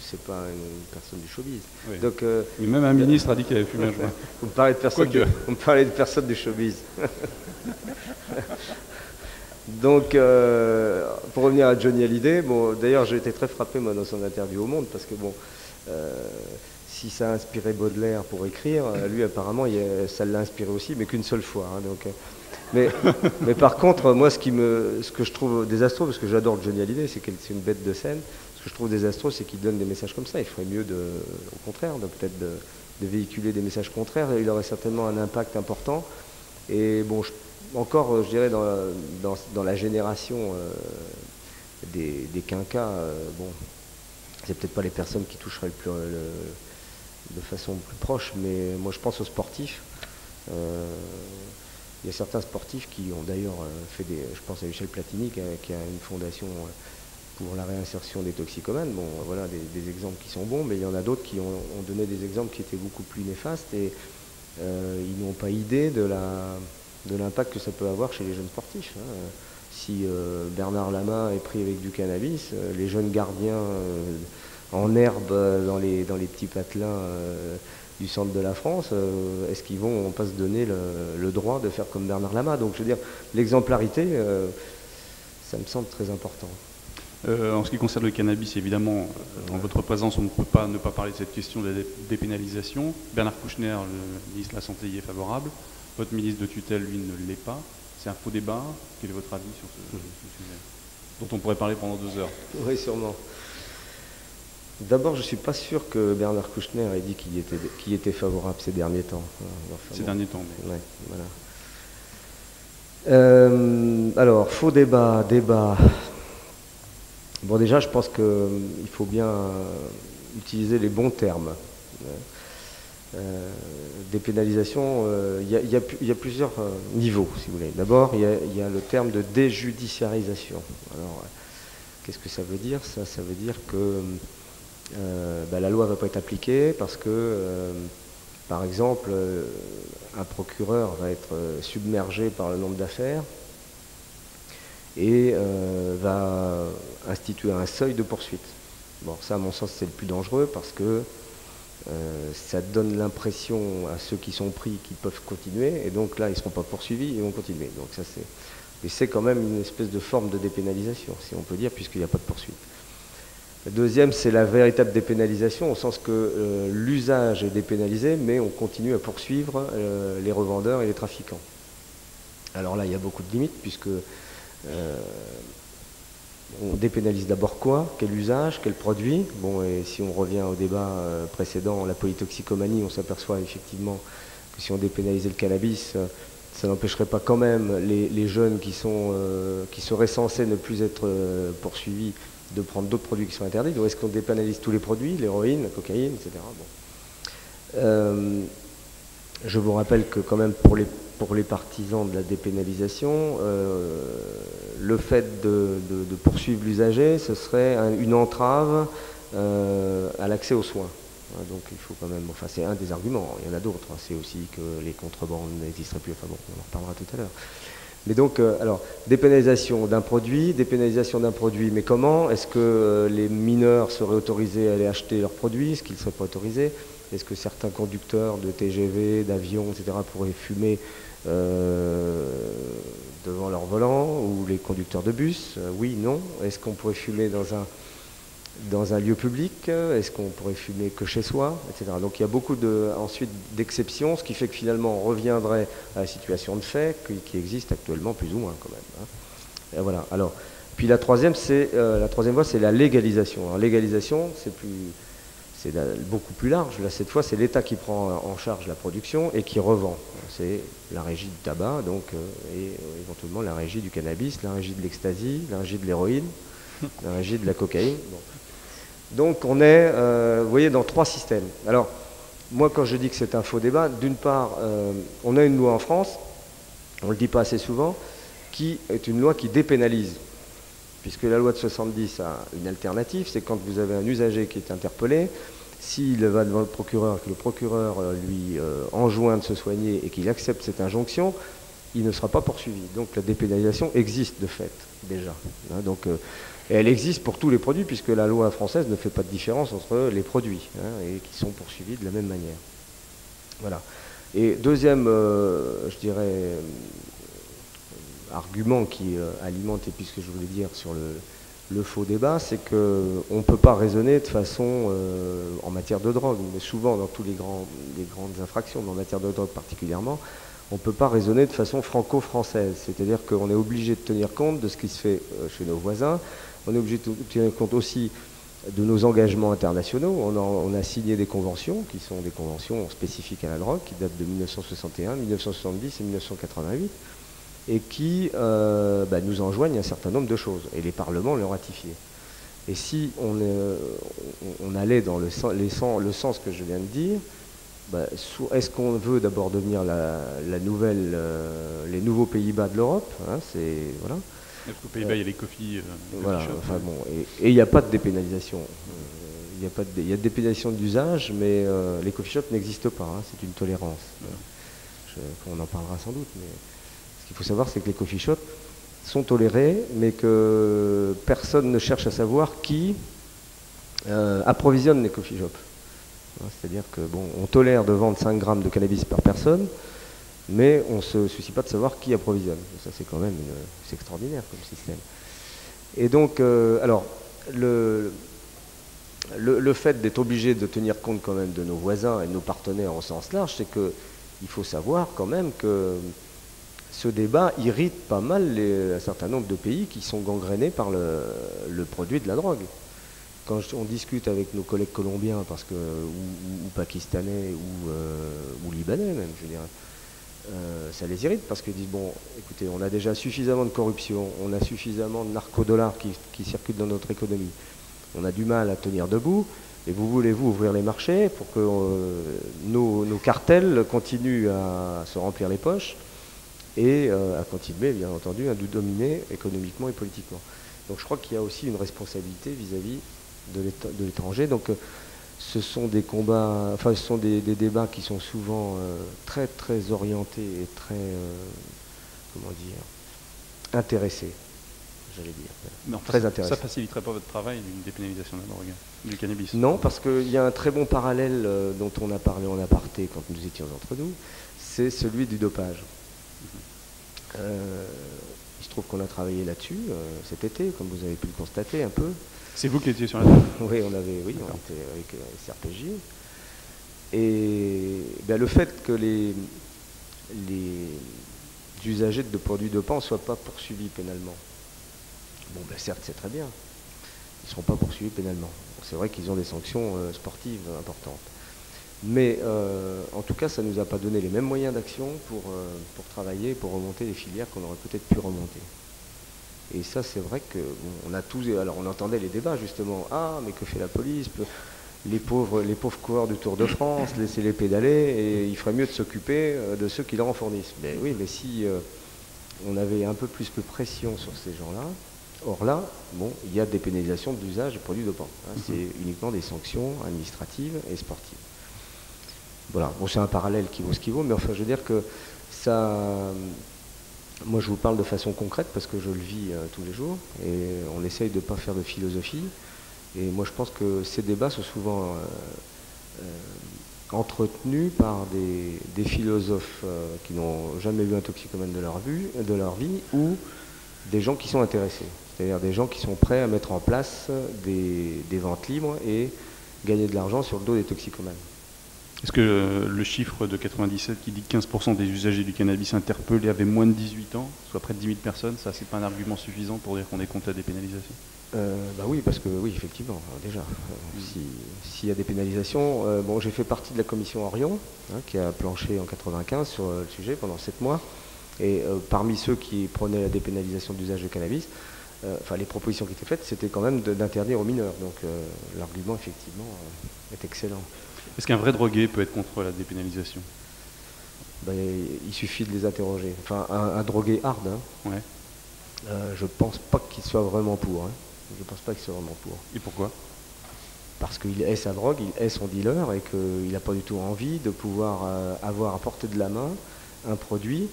c'est pas une personne du showbiz. Oui. Donc, Mais même un ministre a dit qu'il avait fumé un joint. vous me parlez de personne du showbiz. Donc, pour revenir à Johnny Hallyday, bon, d'ailleurs, j'ai été très frappé, moi, dans son interview au Monde, parce que, bon, si ça a inspiré Baudelaire pour écrire, lui, apparemment, ça l'a inspiré aussi, mais qu'une seule fois. Hein, donc, mais par contre, moi, ce que je trouve désastreux, parce que j'adore Johnny Hallyday, c'est une bête de scène, ce que je trouve désastreux, c'est qu'il donne des messages comme ça. Il ferait mieux, au contraire, peut-être de véhiculer des messages contraires. Il aurait certainement un impact important. Et bon, encore, je dirais, dans la génération des quinquas, bon, c'est peut-être pas les personnes qui toucheraient de façon plus proche, mais moi je pense aux sportifs. Il y a certains sportifs qui ont d'ailleurs fait je pense à Michel Platini qui a une fondation pour la réinsertion des toxicomanes. Bon, voilà des exemples qui sont bons, mais il y en a d'autres qui ont donné des exemples qui étaient beaucoup plus néfastes et ils n'ont pas idée de l'impact que ça peut avoir chez les jeunes sportifs. Hein. Si Bernard Lama est pris avec du cannabis, les jeunes gardiens en herbe dans les petits patelins du centre de la France, est-ce qu'ils vont pas se donner le droit de faire comme Bernard Lama? Donc je veux dire, l'exemplarité, ça me semble très important. En ce qui concerne le cannabis, évidemment, en votre présence, on ne peut pas ne pas parler de cette question de la dépénalisation. Bernard Kouchner, le ministre de la Santé, y est favorable. Votre ministre de tutelle, lui, ne l'est pas. C'est un faux débat. Quel est votre avis sur ce sujet, dont on pourrait parler pendant 2 heures? Oui, sûrement. D'abord, je ne suis pas sûr que Bernard Kouchner ait dit qu'il était favorable ces derniers temps. Enfin, ces derniers temps, mais... Ouais, voilà. Alors, faux débat. Bon, déjà, je pense qu'il faut bien utiliser les bons termes. Dépénalisation, il y a plusieurs niveaux, si vous voulez. D'abord, il y a le terme de déjudiciarisation. Alors, qu'est-ce que ça veut dire? Ça veut dire que la loi ne va pas être appliquée parce que, par exemple, un procureur va être submergé par le nombre d'affaires et va instituer un seuil de poursuite. Bon, ça, à mon sens, c'est le plus dangereux parce que ça donne l'impression à ceux qui sont pris qu'ils peuvent continuer, et donc là, ils ne seront pas poursuivis, ils vont continuer. Donc ça, c'est quand même une espèce de forme de dépénalisation, si on peut dire, puisqu'il n'y a pas de poursuite. La deuxième, c'est la véritable dépénalisation, au sens que l'usage est dépénalisé, mais on continue à poursuivre les revendeurs et les trafiquants. Alors là, il y a beaucoup de limites, puisque on dépénalise d'abord quoi? Quel usage? Quel produit? Bon, et si on revient au débat précédent, la polytoxicomanie, on s'aperçoit effectivement que si on dépénalisait le cannabis, ça n'empêcherait pas quand même les jeunes qui seraient censés ne plus être poursuivis de prendre d'autres produits qui sont interdits. Donc est-ce qu'on dépénalise tous les produits, l'héroïne, la cocaïne, etc. Bon. Je vous rappelle que quand même pour les partisans de la dépénalisation, le fait de poursuivre l'usager, ce serait une entrave à l'accès aux soins. Donc il faut quand même, enfin c'est un des arguments, il y en a d'autres, c'est aussi que les contrebandes n'existeraient plus, enfin bon, on en reparlera tout à l'heure. Mais donc, alors, dépénalisation d'un produit, mais comment? Est-ce que les mineurs seraient autorisés à aller acheter leurs produits? Est-ce qu'ils ne seraient pas autorisés? Est-ce que certains conducteurs de TGV, d'avions, etc. pourraient fumer devant leur volant, ou les conducteurs de bus? Oui, non. Est-ce qu'on pourrait fumer dans un lieu public? Est-ce qu'on pourrait fumer que chez soi, etc. Donc il y a beaucoup ensuite d'exceptions, ce qui fait que finalement on reviendrait à la situation de fait qui existe actuellement plus ou moins quand même. Hein. Et voilà. Alors, puis la troisième voie, c'est la légalisation. Alors, légalisation, c'est beaucoup plus large. Là, cette fois, c'est l'État qui prend en charge la production et qui revend. C'est la régie du tabac, donc, et éventuellement la régie du cannabis, la régie de l'ecstasy, la régie de l'héroïne, la régie de la cocaïne. Bon. Donc on est, vous voyez, dans 3 systèmes. Alors, moi quand je dis que c'est un faux débat, d'une part, on a une loi en France, on ne le dit pas assez souvent, qui est une loi qui dépénalise. Puisque la loi de 70 a une alternative, c'est quand vous avez un usager qui est interpellé, s'il va devant le procureur, que le procureur lui enjoint de se soigner et qu'il accepte cette injonction, il ne sera pas poursuivi. Donc la dépénalisation existe de fait, déjà. Hein, donc, et elle existe pour tous les produits, puisque la loi française ne fait pas de différence entre les produits, hein, et qui sont poursuivis de la même manière. Voilà. Et deuxième, je dirais, argument qui alimente, et puis ce que je voulais dire sur le faux débat, c'est qu'on ne peut pas raisonner de façon, en matière de drogue, mais souvent dans tous les grandes infractions, mais en matière de drogue particulièrement, on ne peut pas raisonner de façon franco-française. C'est-à-dire qu'on est obligé de tenir compte de ce qui se fait chez nos voisins, on est obligé de tenir compte aussi de nos engagements internationaux. On a signé des conventions, qui sont des conventions spécifiques à la drogue, qui datent de 1961, 1970 et 1988, et qui nous enjoignent un certain nombre de choses. Et les parlements l'ont ratifié. Et si on allait dans le sens que je viens de dire, est-ce qu'on veut d'abord devenir les nouveaux Pays-Bas de l'Europe, hein, voilà. Parce qu'aux Pays-Bas, il y a les coffee voilà, shops. enfin, bon, et il n'y a pas de dépénalisation. Il y a de dépénalisation d'usage, mais les coffee shops n'existent pas. Hein, c'est une tolérance. On en parlera sans doute. Mais ce qu'il faut savoir, c'est que les coffee shops sont tolérés, mais que personne ne cherche à savoir qui approvisionne les coffee shops. C'est-à-dire que on tolère de vendre 5 grammes de cannabis par personne, mais on ne se soucie pas de savoir qui approvisionne. Ça, c'est quand même c'est extraordinaire comme système. Et donc, alors, le fait d'être obligé de tenir compte quand même de nos voisins et de nos partenaires au sens large, c'est qu'il faut savoir quand même que ce débat irrite pas mal un certain nombre de pays qui sont gangrénés par le produit de la drogue. Quand on discute avec nos collègues colombiens, ou pakistanais, ou libanais même, je dirais, ça les irrite parce qu'ils disent, bon, écoutez, on a déjà suffisamment de corruption, on a suffisamment de narcodollars qui circulent dans notre économie, on a du mal à tenir debout, et vous voulez-vous ouvrir les marchés pour que nos cartels continuent à se remplir les poches et à continuer, bien entendu, à nous dominer économiquement et politiquement. Donc je crois qu'il y a aussi une responsabilité vis-à-vis de l'étranger. Donc ce sont des combats, enfin ce sont des débats qui sont souvent très très orientés et très, comment dire, intéressés, j'allais dire. Mais enfin, très intéressés. Ça faciliterait pas votre travail d'une dépénalisation de la drogue, du cannabis? Non, parce qu'il y a un très bon parallèle dont on a parlé en aparté quand nous étions entre nous, c'est celui du dopage. Il se trouve qu'on a travaillé là-dessus cet été, comme vous avez pu le constater un peu. C'est vous qui étiez sur la table? Oui, on était avec SRPJ. Et le fait que les usagers de produits dopants ne soient pas poursuivis pénalement, certes, c'est très bien. Ils ne seront pas poursuivis pénalement. C'est vrai qu'ils ont des sanctions sportives importantes. Mais en tout cas, ça ne nous a pas donné les mêmes moyens d'action pour travailler, pour remonter les filières qu'on aurait peut-être pu remonter. Et ça, c'est vrai que on a tous. Alors, on entendait les débats justement. Ah, mais que fait la police? Les pauvres coureurs du Tour de France, laissez-les pédaler, et il ferait mieux de s'occuper de ceux qui leur en fournissent. Mais oui, mais si on avait un peu plus de pression sur ces gens-là. Or là, il y a des pénalisations d'usage de produits dopants. Hein, c'est uniquement des sanctions administratives et sportives. Voilà, c'est un parallèle qui vaut ce qu'il vaut, mais enfin, je veux dire que ça. Moi, je vous parle de façon concrète parce que je le vis tous les jours, et on essaye de ne pas faire de philosophie. Et moi, je pense que ces débats sont souvent entretenus par des philosophes qui n'ont jamais vu un toxicomane de leur vie, ou des gens qui sont intéressés. C'est-à-dire des gens qui sont prêts à mettre en place des ventes libres et gagner de l'argent sur le dos des toxicomanes. Est-ce que le chiffre de 97 qui dit que 15% des usagers du cannabis interpellés avaient moins de 18 ans, soit près de 10 000 personnes, ça c'est pas un argument suffisant pour dire qu'on est contre la dépénalisation? Oui, parce que oui, effectivement, déjà, s'il y a des pénalisations, j'ai fait partie de la commission Orion, qui a planché en 95 sur le sujet pendant 7 mois, et parmi ceux qui prenaient la dépénalisation d'usage de cannabis, les propositions qui étaient faites, c'était quand même d'interdire aux mineurs, donc l'argument effectivement est excellent. Est-ce qu'un vrai drogué peut être contre la dépénalisation? Il suffit de les interroger. Enfin, un drogué hard, ouais. Je pense pas qu'il soit vraiment pour. Je pense pas qu'il soit vraiment pour. Et pourquoi? Parce qu'il hait sa drogue, il hait son dealer, et qu'il n'a pas du tout envie de pouvoir avoir à portée de la main un produit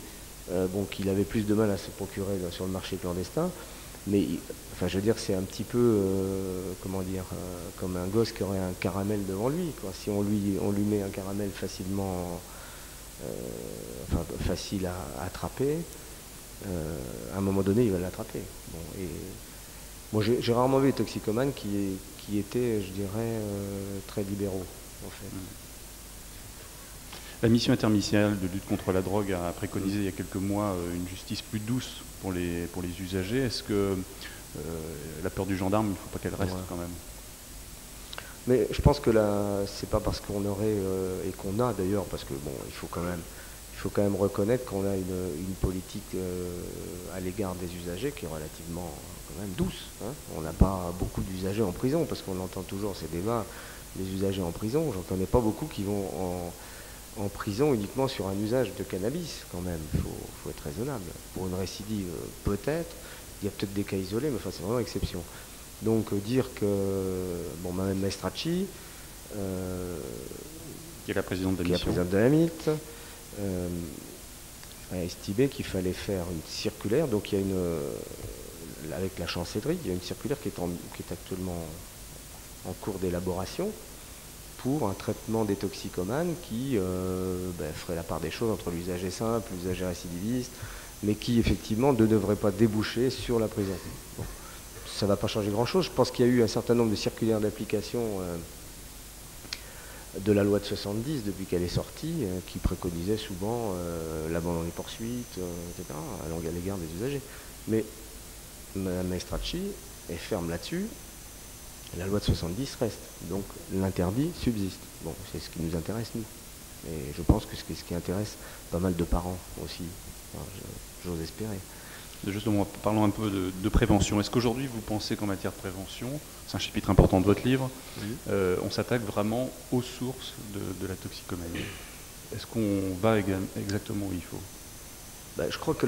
bon, qu'il avait plus de mal à se procurer sur le marché clandestin. Mais enfin, je veux dire, c'est un petit peu, comment dire, comme un gosse qui aurait un caramel devant lui, quoi. Si on lui met un caramel facilement, enfin, facile à attraper, à un moment donné, il va l'attraper. Bon, et moi, j'ai rarement vu des toxicomanes qui étaient, je dirais, très libéraux, en fait. La mission interministérielle de lutte contre la drogue a préconisé il y a quelques mois une justice plus douce pour les usagers. Est-ce que la peur du gendarme, il ne faut pas qu'elle reste quand même? Mais je pense que là, c'est pas parce qu'on aurait, et qu'on a d'ailleurs, parce que bon, il faut quand même reconnaître qu'on a une politique à l'égard des usagers qui est relativement quand même douce. Hein. On n'a pas beaucoup d'usagers en prison, parce qu'on entend toujours ces débats, les usagers en prison. J'en connais pas beaucoup qui vont en prison uniquement sur un usage de cannabis, quand même. Il faut être raisonnable. Pour une récidive, peut-être. Il y a peut-être des cas isolés, mais enfin, c'est vraiment exception. Donc, dire que, bon, Mme Maestracci, qui est la présidente de la qui est la mission, présidente de la MIT, a estimé qu'il fallait faire une circulaire. Donc, il y a avec la chancellerie, il y a une circulaire qui est actuellement en cours d'élaboration, pour un traitement des toxicomanes qui ferait la part des choses entre l'usager simple, l'usager récidiviste, mais qui effectivement ne devrait pas déboucher sur la prison. Bon. Ça ne va pas changer grand-chose. Je pense qu'il y a eu un certain nombre de circulaires d'application de la loi de 70 depuis qu'elle est sortie, qui préconisaient souvent l'abandon des poursuites, etc., à l'égard des usagers. Mais Mme Maestracci est ferme là-dessus. La loi de 70 reste, donc l'interdit subsiste. Bon, c'est ce qui nous intéresse, nous. Et je pense que c'est ce qui intéresse pas mal de parents aussi, enfin, j'ose espérer. Justement, parlons un peu de prévention. Est-ce qu'aujourd'hui, vous pensez qu'en matière de prévention, c'est un chapitre important de votre livre, on s'attaque vraiment aux sources de la toxicomanie? Est-ce qu'on va exactement où il faut? Je crois que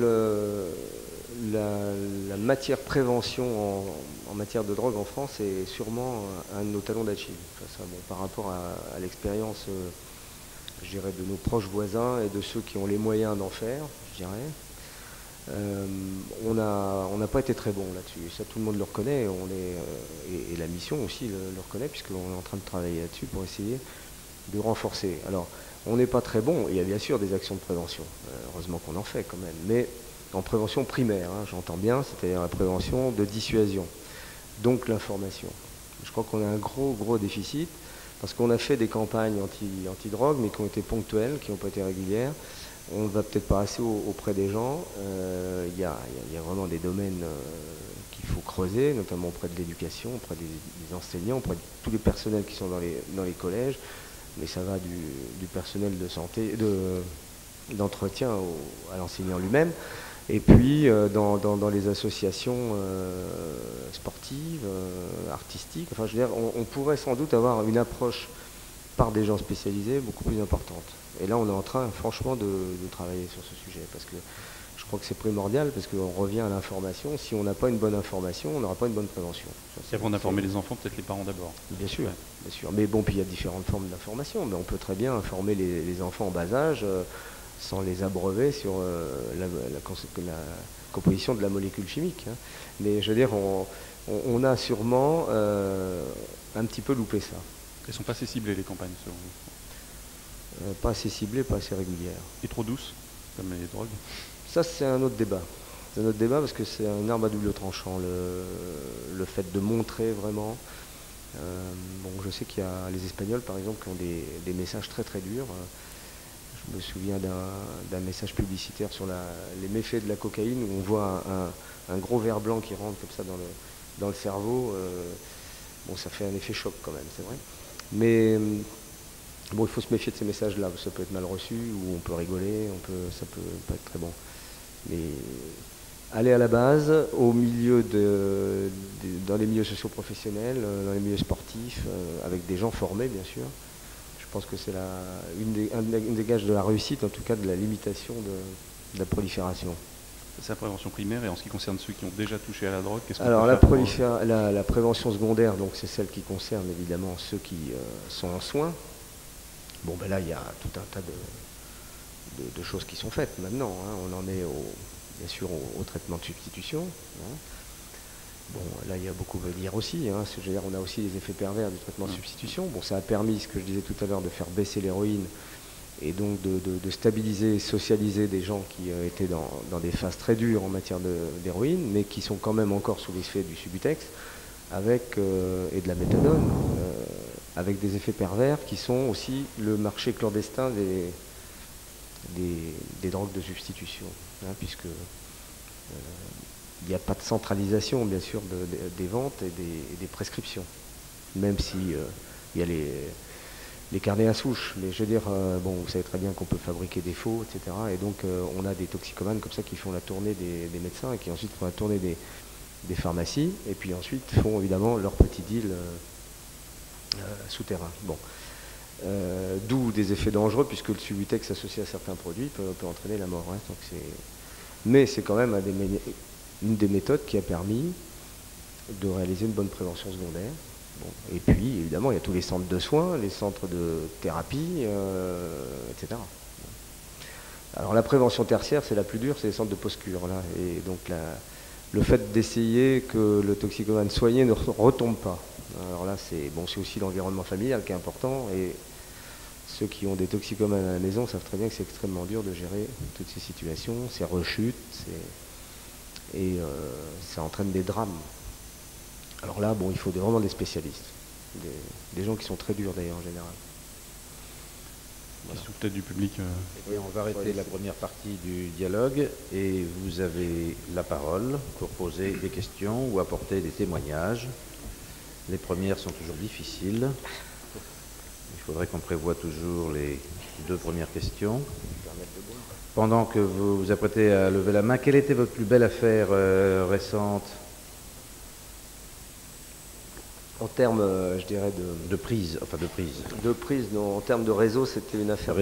la matière prévention en matière de drogue en France est sûrement un de nos talons d'Achille. Enfin, bon, par rapport à l'expérience, je dirais, de nos proches voisins et de ceux qui ont les moyens d'en faire, je dirais, on n'a pas été très bon là-dessus. Ça, tout le monde le reconnaît, et la mission aussi le reconnaît, puisqu'on est en train de travailler là-dessus pour essayer de renforcer. Alors, on n'est pas très bon. Il y a bien sûr des actions de prévention. Heureusement qu'on en fait quand même. Mais en prévention primaire, hein, j'entends bien, c'est-à-dire la prévention de dissuasion. Donc l'information. Je crois qu'on a un gros déficit parce qu'on a fait des campagnes anti-drogue, mais qui ont été ponctuelles, qui n'ont pas été régulières. On ne va peut-être pas assez auprès des gens. Il y a vraiment des domaines qu'il faut creuser, notamment auprès de l'éducation, auprès des enseignants, auprès de tous les personnels qui sont dans les collèges. Mais ça va du personnel de santé, d'entretien à l'enseignant lui-même, et puis dans les associations sportives, artistiques. Enfin, je veux dire, on pourrait sans doute avoir une approche par des gens spécialisés beaucoup plus importante. Et là, on est en train, franchement, de travailler sur ce sujet, parce que je crois que c'est primordial, parce qu'on revient à l'information. Si on n'a pas une bonne information, on n'aura pas une bonne prévention. Et avant d'informer les enfants, peut-être les parents d'abord. Bien sûr, bien sûr. Mais bon, puis il y a différentes formes d'information. Mais on peut très bien informer les enfants en bas âge sans les abreuver sur la composition de la molécule chimique. Hein. Mais je veux dire, on a sûrement un petit peu loupé ça. Elles ne sont pas assez ciblées, les campagnes, selon vous? Pas assez ciblées, pas assez régulières. Et trop douces, comme les drogues? Ça, c'est un autre débat. C'est un autre débat parce que c'est un arme à double tranchant, le fait de montrer vraiment. Bon, je sais qu'il y a les Espagnols, par exemple, qui ont des messages très très durs. Je me souviens d'un message publicitaire sur les méfaits de la cocaïne, où on voit un gros ver blanc qui rentre comme ça dans le cerveau. Bon, ça fait un effet choc quand même, c'est vrai. Mais bon, il faut se méfier de ces messages-là, ça peut être mal reçu, ou on peut rigoler, ça peut pas être très bon. Mais aller à la base, au milieu dans les milieux socio-professionnels, dans les milieux sportifs, avec des gens formés, bien sûr. Je pense que c'est une des gages de la réussite, en tout cas de la limitation de la prolifération. C'est la prévention primaire, et en ce qui concerne ceux qui ont déjà touché à la drogue, qu'est-ce qu'on Alors peut faire la prévention secondaire, donc c'est celle qui concerne évidemment ceux qui sont en soins. Bon, ben là, il y a tout un tas de choses qui sont faites maintenant. Hein. On en est bien sûr au traitement de substitution. Hein. Bon, là, il y a beaucoup à dire aussi. Hein. Je veux dire, on a aussi les effets pervers du traitement de substitution. Bon, ça a permis, ce que je disais tout à l'heure, de faire baisser l'héroïne et donc de stabiliser, socialiser des gens qui étaient dans des phases très dures en matière d'héroïne, mais qui sont quand même encore sous l'effet du Subutex et de la méthadone, avec des effets pervers qui sont aussi le marché clandestin des drogues de substitution, hein, puisque il n'y a pas de centralisation, bien sûr, des ventes et des prescriptions, même si il y a les carnets à souche. Mais je veux dire, bon, vous savez très bien qu'on peut fabriquer des faux, etc. Et donc, on a des toxicomanes comme ça qui font la tournée des médecins et qui ensuite font la tournée des pharmacies, et puis ensuite font évidemment leur petit deal souterrain. Bon. D'où des effets dangereux, puisque le Subutex associé à certains produits peut entraîner la mort. Hein. Donc mais c'est quand même une des méthodes qui a permis de réaliser une bonne prévention secondaire. Bon. Et puis, évidemment, il y a tous les centres de soins, les centres de thérapie, etc. Alors la prévention tertiaire, c'est la plus dure, c'est les centres de post-cure. Là. Et donc le fait d'essayer que le toxicomane soigné ne retombe pas. Alors là, c'est aussi l'environnement familial qui est important. Et ceux qui ont des toxicomanes à la maison savent très bien que c'est extrêmement dur de gérer toutes ces situations, ces rechutes, et ça entraîne des drames. Alors là, il faut vraiment des spécialistes, des gens qui sont très durs d'ailleurs en général. Question peut-être du public. Et on va arrêter la première partie du dialogue et vous avez la parole pour poser des questions ou apporter des témoignages. Les premières sont toujours difficiles. Il faudrait qu'on prévoie toujours les 2 premières questions. Pendant que vous vous apprêtez à lever la main, quelle était votre plus belle affaire récente? En termes, je dirais, de prise. De prise, non, en termes de réseau, c'était une affaire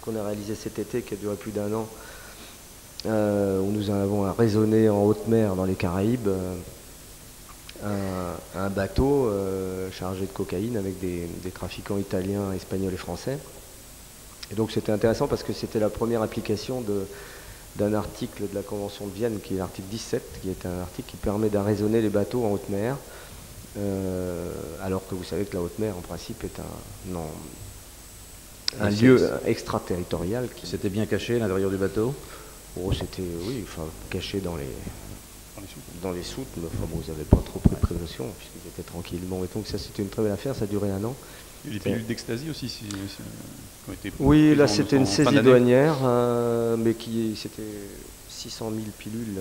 qu'on a réalisée cet été, qui a duré plus d'1 an, où nous avons raisonné en haute mer dans les Caraïbes un bateau chargé de cocaïne avec des trafiquants italiens, espagnols et français. Et donc c'était intéressant parce que c'était la première application d'un article de la Convention de Vienne, qui est l'article 17, qui est un article qui permet d'arraisonner les bateaux en haute mer, alors que vous savez que la haute mer, en principe, est un lieu extraterritorial. C'était bien caché à l'intérieur du bateau? C'était, oui, caché dans les soutes, mais vous n'avez pas trop pris de précaution, puisqu'ils étaient tranquilles. Bon, et donc ça, c'était une très belle affaire, ça a duré 1 an. Et les pilules d'ecstasy aussi, qui ont été oui, là c'était une saisie douanière, mais c'était 600 000 pilules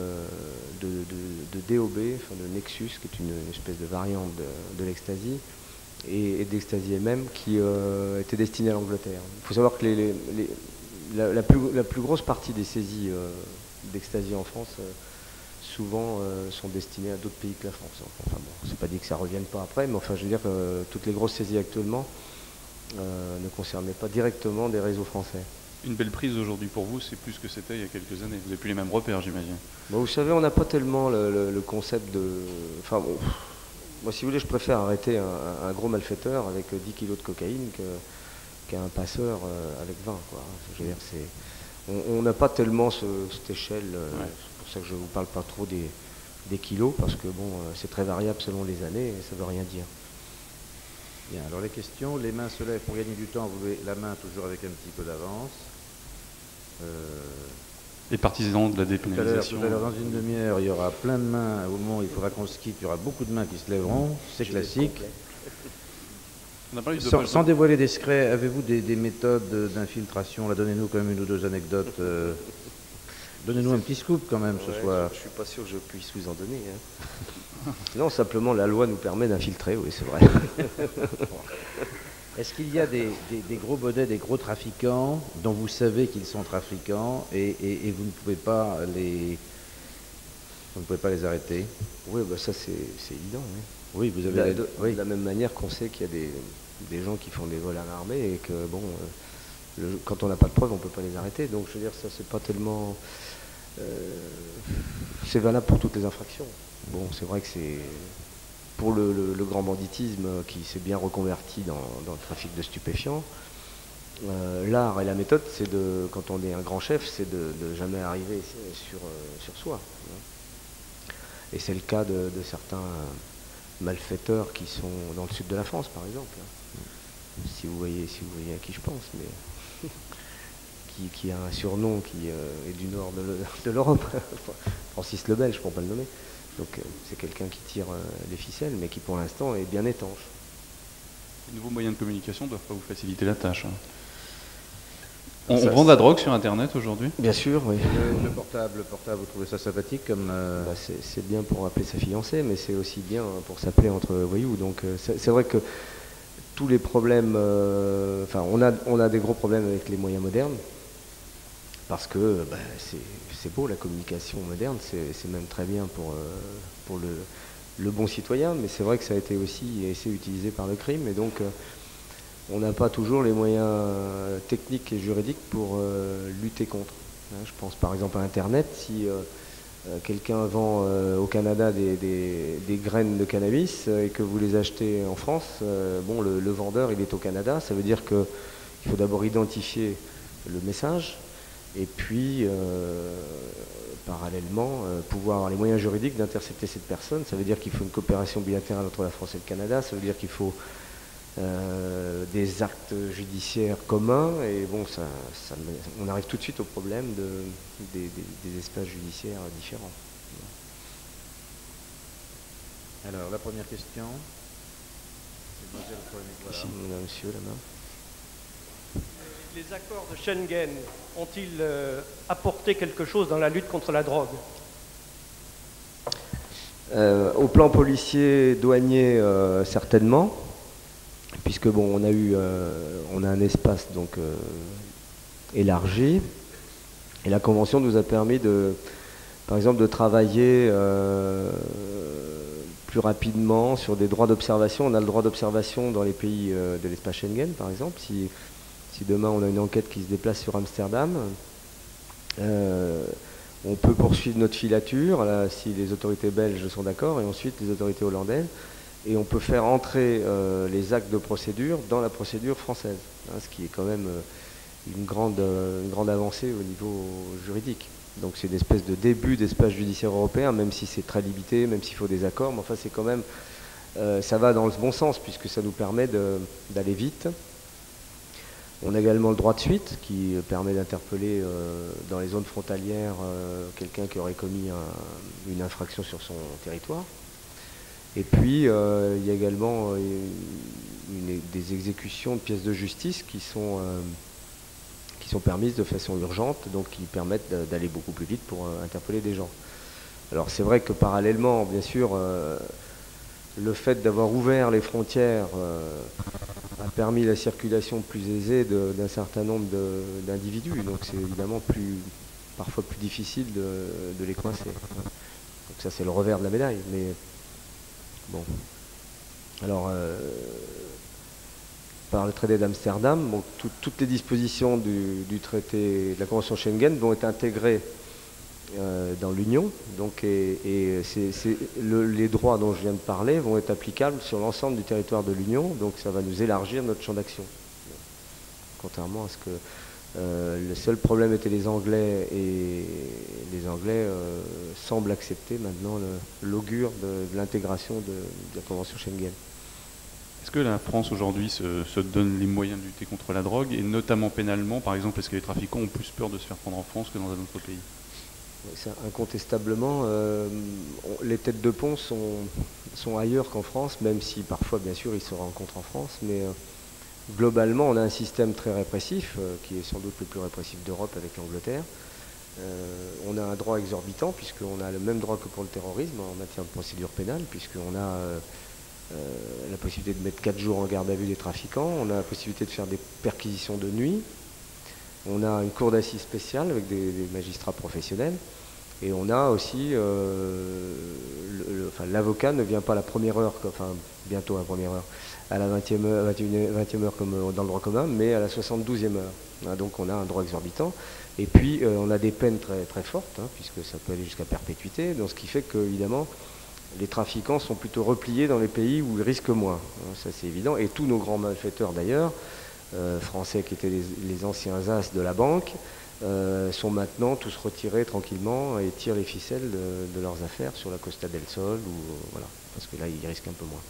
de DOB, de Nexus, qui est une espèce de variante de l'ecstasy, et d'ecstasy elle-même, qui était destinée à l'Angleterre. Il faut savoir que la plus grosse partie des saisies d'ecstasy en France souvent sont destinées à d'autres pays que la France. Enfin bon, c'est pas dit que ça revienne pas après, mais enfin je veux dire que toutes les grosses saisies actuellement ne concernaient pas directement des réseaux français. Une belle prise aujourd'hui pour vous, c'est plus que c'était il y a quelques années. Vous n'avez plus les mêmes repères, j'imagine. Bon, vous savez, on n'a pas tellement le concept de... Enfin bon, moi si vous voulez, je préfère arrêter un gros malfaiteur avec 10 kilos de cocaïne qu'un passeur avec 20. Quoi. Je veux dire, on n'a pas tellement cette échelle... C'est pour ça que je ne vous parle pas trop des kilos, parce que bon, c'est très variable selon les années et ça ne veut rien dire. Bien, alors les questions, les mains se lèvent pour gagner du temps, vous levez la main toujours avec un petit peu d'avance. Les partisans de la dépénalisation. Tout à l'heure, dans une demi-heure, il y aura plein de mains. Au moment où il faudra qu'on se quitte, il y aura beaucoup de mains qui se lèveront, c'est classique. Sans dévoiler des secrets, avez-vous des méthodes d'infiltration? Donnez-nous quand même 1 ou 2 anecdotes. Donnez-nous un petit scoop quand même ce soir. Je ne suis pas sûr que je puisse vous en donner. Hein. Non, simplement la loi nous permet d'infiltrer, oui c'est vrai. Est-ce qu'il y a des gros bonnets, des gros trafiquants dont vous savez qu'ils sont trafiquants et vous ne pouvez pas les arrêter? Oui, bah ça c'est évident. Oui, vous avez de la même manière qu'on sait qu'il y a des gens qui font des vols à l'armée et que bon, quand on n'a pas de preuves, on ne peut pas les arrêter. Donc je veux dire, ça c'est pas tellement... c'est valable pour toutes les infractions. Bon, c'est vrai que c'est pour le grand banditisme qui s'est bien reconverti dans le trafic de stupéfiants. L'art et la méthode, c'est quand on est un grand chef, c'est de jamais arriver sur soi. Et c'est le cas de certains malfaiteurs qui sont dans le sud de la France, par exemple. Si vous voyez à qui je pense, mais qui a un surnom qui est du nord de l'Europe. Francis le Belge, pour ne pas le nommer. Donc c'est quelqu'un qui tire les ficelles, mais qui pour l'instant est bien étanche. Les nouveaux moyens de communication ne doivent pas vous faciliter la tâche. On vend de la drogue sur Internet aujourd'hui? Bien sûr, oui. Le portable, vous trouvez ça sympathique comme... C'est bien pour appeler sa fiancée, mais c'est aussi bien pour s'appeler entre voyous. Donc c'est vrai que tous les problèmes... on a des gros problèmes avec les moyens modernes, parce que c'est beau la communication moderne, c'est même très bien pour le bon citoyen, mais c'est vrai que ça a été aussi utilisé par le crime, et donc... on n'a pas toujours les moyens techniques et juridiques pour lutter contre. Je pense par exemple à Internet. Si quelqu'un vend au Canada des graines de cannabis et que vous les achetez en France, le vendeur il est au Canada. Ça veut dire qu'il faut d'abord identifier le message et puis parallèlement pouvoir avoir les moyens juridiques d'intercepter cette personne. Ça veut dire qu'il faut une coopération bilatérale entre la France et le Canada. Ça veut dire qu'il faut des actes judiciaires communs, et on arrive tout de suite au problème des espaces judiciaires différents. Alors, la première question. Ici, on a monsieur là-bas. Les accords de Schengen ont-ils apporté quelque chose dans la lutte contre la drogue? Au plan policier, douanier, certainement. Puisque on a un espace donc élargi, et la convention nous a permis par exemple de travailler plus rapidement sur des droits d'observation. On a le droit d'observation dans les pays de l'espace Schengen, par exemple. Si demain on a une enquête qui se déplace sur Amsterdam, on peut poursuivre notre filature si les autorités belges sont d'accord, et ensuite les autorités hollandaises. Et on peut faire entrer les actes de procédure dans la procédure française, ce qui est quand même une grande avancée au niveau juridique. Donc c'est une espèce de début d'espace judiciaire européen, même si c'est très limité, même s'il faut des accords, mais enfin c'est quand même, ça va dans le bon sens, puisque ça nous permet d'aller vite. On a également le droit de suite, qui permet d'interpeller dans les zones frontalières quelqu'un qui aurait commis une infraction sur son territoire. Et puis, il y a également des exécutions de pièces de justice qui sont permises de façon urgente, donc qui permettent d'aller beaucoup plus vite pour interpeller des gens. Alors c'est vrai que parallèlement, bien sûr, le fait d'avoir ouvert les frontières a permis la circulation plus aisée d'un certain nombre d'individus, donc c'est évidemment parfois plus difficile de les coincer. Donc ça c'est le revers de la médaille. Mais bon, alors par le traité d'Amsterdam, toutes les dispositions du traité de la Convention Schengen vont être intégrées dans l'Union, donc les droits dont je viens de parler vont être applicables sur l'ensemble du territoire de l'Union, donc ça va nous élargir notre champ d'action. Contrairement à ce que le seul problème était les Anglais, et les Anglais semblent accepter maintenant l'augure de l'intégration de la Convention Schengen. Est-ce que la France aujourd'hui se donne les moyens de lutter contre la drogue, et notamment pénalement, par exemple, est-ce que les trafiquants ont plus peur de se faire prendre en France que dans un autre pays? Ça, incontestablement, les têtes de pont sont ailleurs qu'en France, même si parfois, bien sûr, ils se rencontrent en France, mais globalement, on a un système très répressif, qui est sans doute le plus répressif d'Europe avec l'Angleterre. On a un droit exorbitant, puisqu'on a le même droit que pour le terrorisme en matière de procédure pénale, puisqu'on a la possibilité de mettre 4 jours en garde à vue des trafiquants, on a la possibilité de faire des perquisitions de nuit, on a une cour d'assises spéciale avec des magistrats professionnels, et on a aussi, l'avocat ne vient pas à la première heure, enfin bientôt à la première heure, à la 20e heure comme dans le droit commun, mais à la 72e heure. Donc on a un droit exorbitant. Et puis on a des peines très, très fortes, puisque ça peut aller jusqu'à perpétuité, donc ce qui fait que, évidemment, les trafiquants sont plutôt repliés dans les pays où ils risquent moins. Ça c'est évident. Et tous nos grands malfaiteurs d'ailleurs français qui étaient les anciens as de la banque, sont maintenant tous retirés tranquillement et tirent les ficelles de leurs affaires sur la Costa del Sol, voilà, parce que là, ils risquent un peu moins.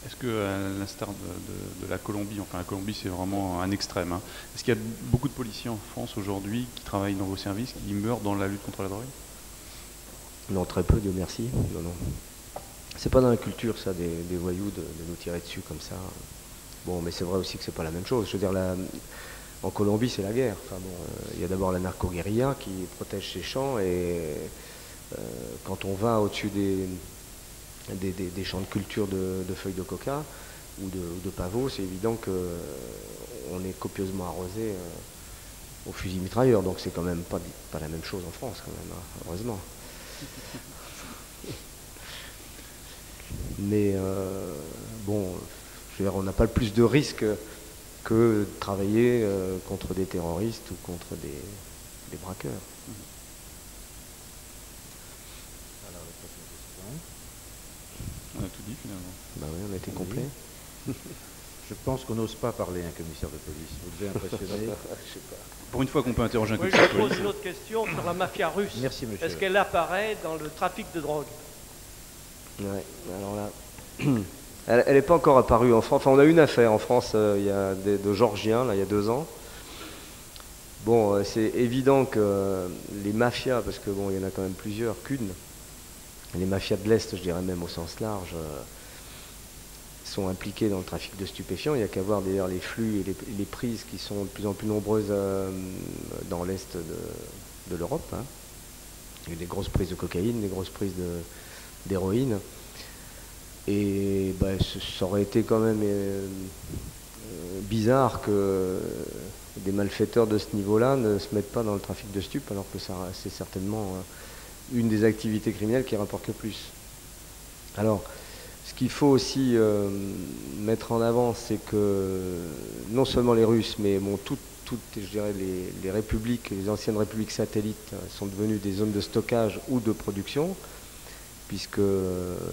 Est-ce que, à l'instar de la Colombie, enfin la Colombie c'est vraiment un extrême, hein, est-ce qu'il y a beaucoup de policiers en France aujourd'hui qui travaillent dans vos services, qui meurent dans la lutte contre la drogue? Non, très peu, Dieu merci. Non, non. C'est pas dans la culture, ça, des voyous, de nous tirer dessus comme ça. Bon, mais c'est vrai aussi que c'est pas la même chose. Je veux dire, en Colombie, c'est la guerre. Enfin, bon, il y a d'abord la narco-guérilla qui protège ses champs, et quand on va au-dessus des champs de culture de feuilles de coca ou de pavots, c'est évident qu'on est copieusement arrosé au fusil mitrailleur. Donc c'est quand même pas la même chose en France, quand même, hein, heureusement. Mais bon, je veux dire, on n'a pas le plus de risques que de travailler contre des terroristes ou contre des braqueurs. On a tout dit finalement. Bah oui, on a été complet. Je pense qu'on n'ose pas parler à un commissaire de police. Vous devez impressionner. Je sais pas. Pour une fois qu'on peut interroger un Oui, commissaire je de pose police. une autre question sur la mafia russe. Merci, monsieur. Est-ce qu'elle apparaît dans le trafic de drogue? Ouais, alors là, elle n'est pas encore apparue en France. Enfin, on a eu une affaire en France il y a de Georgiens, là, il y a 2 ans. Bon, c'est évident que les mafias, parce que bon, il y en a quand même plusieurs, qu'une, les mafias de l'Est, je dirais même au sens large, sont impliquées dans le trafic de stupéfiants. Il n'y a qu'à voir d'ailleurs les flux et les prises qui sont de plus en plus nombreuses dans l'Est de l'Europe, hein. Il y a eu des grosses prises de cocaïne, des grosses prises d'héroïne. Et bah, ça aurait été quand même bizarre que des malfaiteurs de ce niveau-là ne se mettent pas dans le trafic de stupes, alors que c'est certainement une des activités criminelles qui rapporte le plus. Alors, ce qu'il faut aussi mettre en avant, c'est que non seulement les Russes, mais bon, toutes je dirais, les républiques, les anciennes républiques satellites sont devenues des zones de stockage ou de production, puisque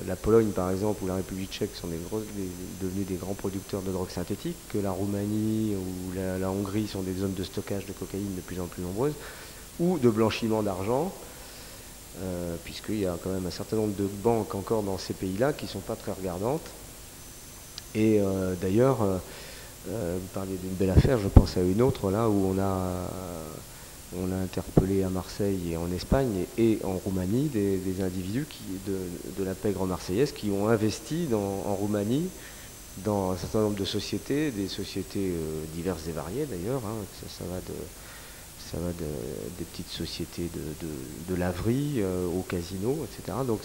la Pologne, par exemple, ou la République tchèque sont devenus des grands producteurs de drogue synthétique, que la Roumanie ou la Hongrie sont des zones de stockage de cocaïne de plus en plus nombreuses, ou de blanchiment d'argent, puisqu'il y a quand même un certain nombre de banques encore dans ces pays-là qui ne sont pas très regardantes. Et d'ailleurs, vous parliez d'une belle affaire, je pense à une autre, là, où on a interpellé à Marseille et en Espagne et en Roumanie des individus de la pègre marseillaise qui ont investi en Roumanie dans un certain nombre de sociétés, des sociétés diverses et variées d'ailleurs, hein. Ça va des petites sociétés de laverie au casino, etc. Donc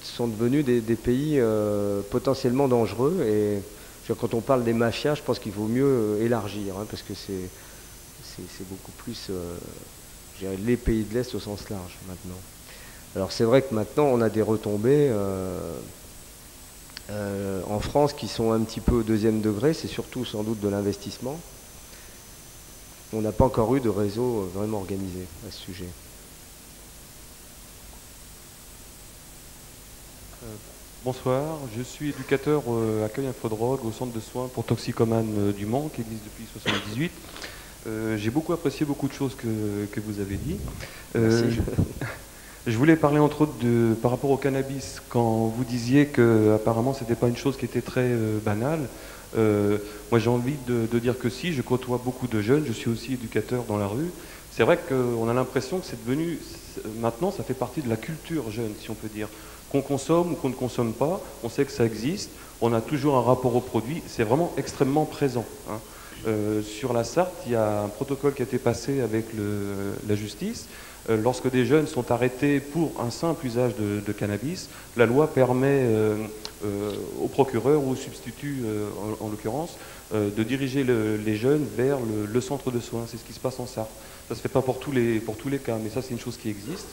sont devenus des pays potentiellement dangereux. Et quand on parle des mafias, je pense qu'il vaut mieux élargir, hein, parce que c'est beaucoup plus je dirais, les pays de l'Est au sens large maintenant. Alors c'est vrai que maintenant on a des retombées en France qui sont un petit peu au 2e degré, c'est surtout sans doute de l'investissement. On n'a pas encore eu de réseau vraiment organisé à ce sujet. Bonsoir, je suis éducateur accueil infodrogue au centre de soins pour toxicomanes du Mans qui existe depuis 1978. J'ai beaucoup apprécié beaucoup de choses que vous avez dit. Merci. Je voulais parler entre autres par rapport au cannabis, quand vous disiez que apparemment c'était pas une chose qui était très banale. Moi j'ai envie de dire que si, je côtoie beaucoup de jeunes, je suis aussi éducateur dans la rue. C'est vrai qu'on a l'impression que c'est devenu, maintenant ça fait partie de la culture jeune, si on peut dire. Qu'on consomme ou qu'on ne consomme pas, on sait que ça existe, on a toujours un rapport au produit, c'est vraiment extrêmement présent, hein. Sur la Sarthe, il y a un protocole qui a été passé avec la justice. Lorsque des jeunes sont arrêtés pour un simple usage de cannabis, la loi permet au procureur ou au substitut, en l'occurrence, de diriger les jeunes vers le centre de soins. C'est ce qui se passe en Sarthe. Ça ne se fait pas pour tous les cas, mais ça c'est une chose qui existe.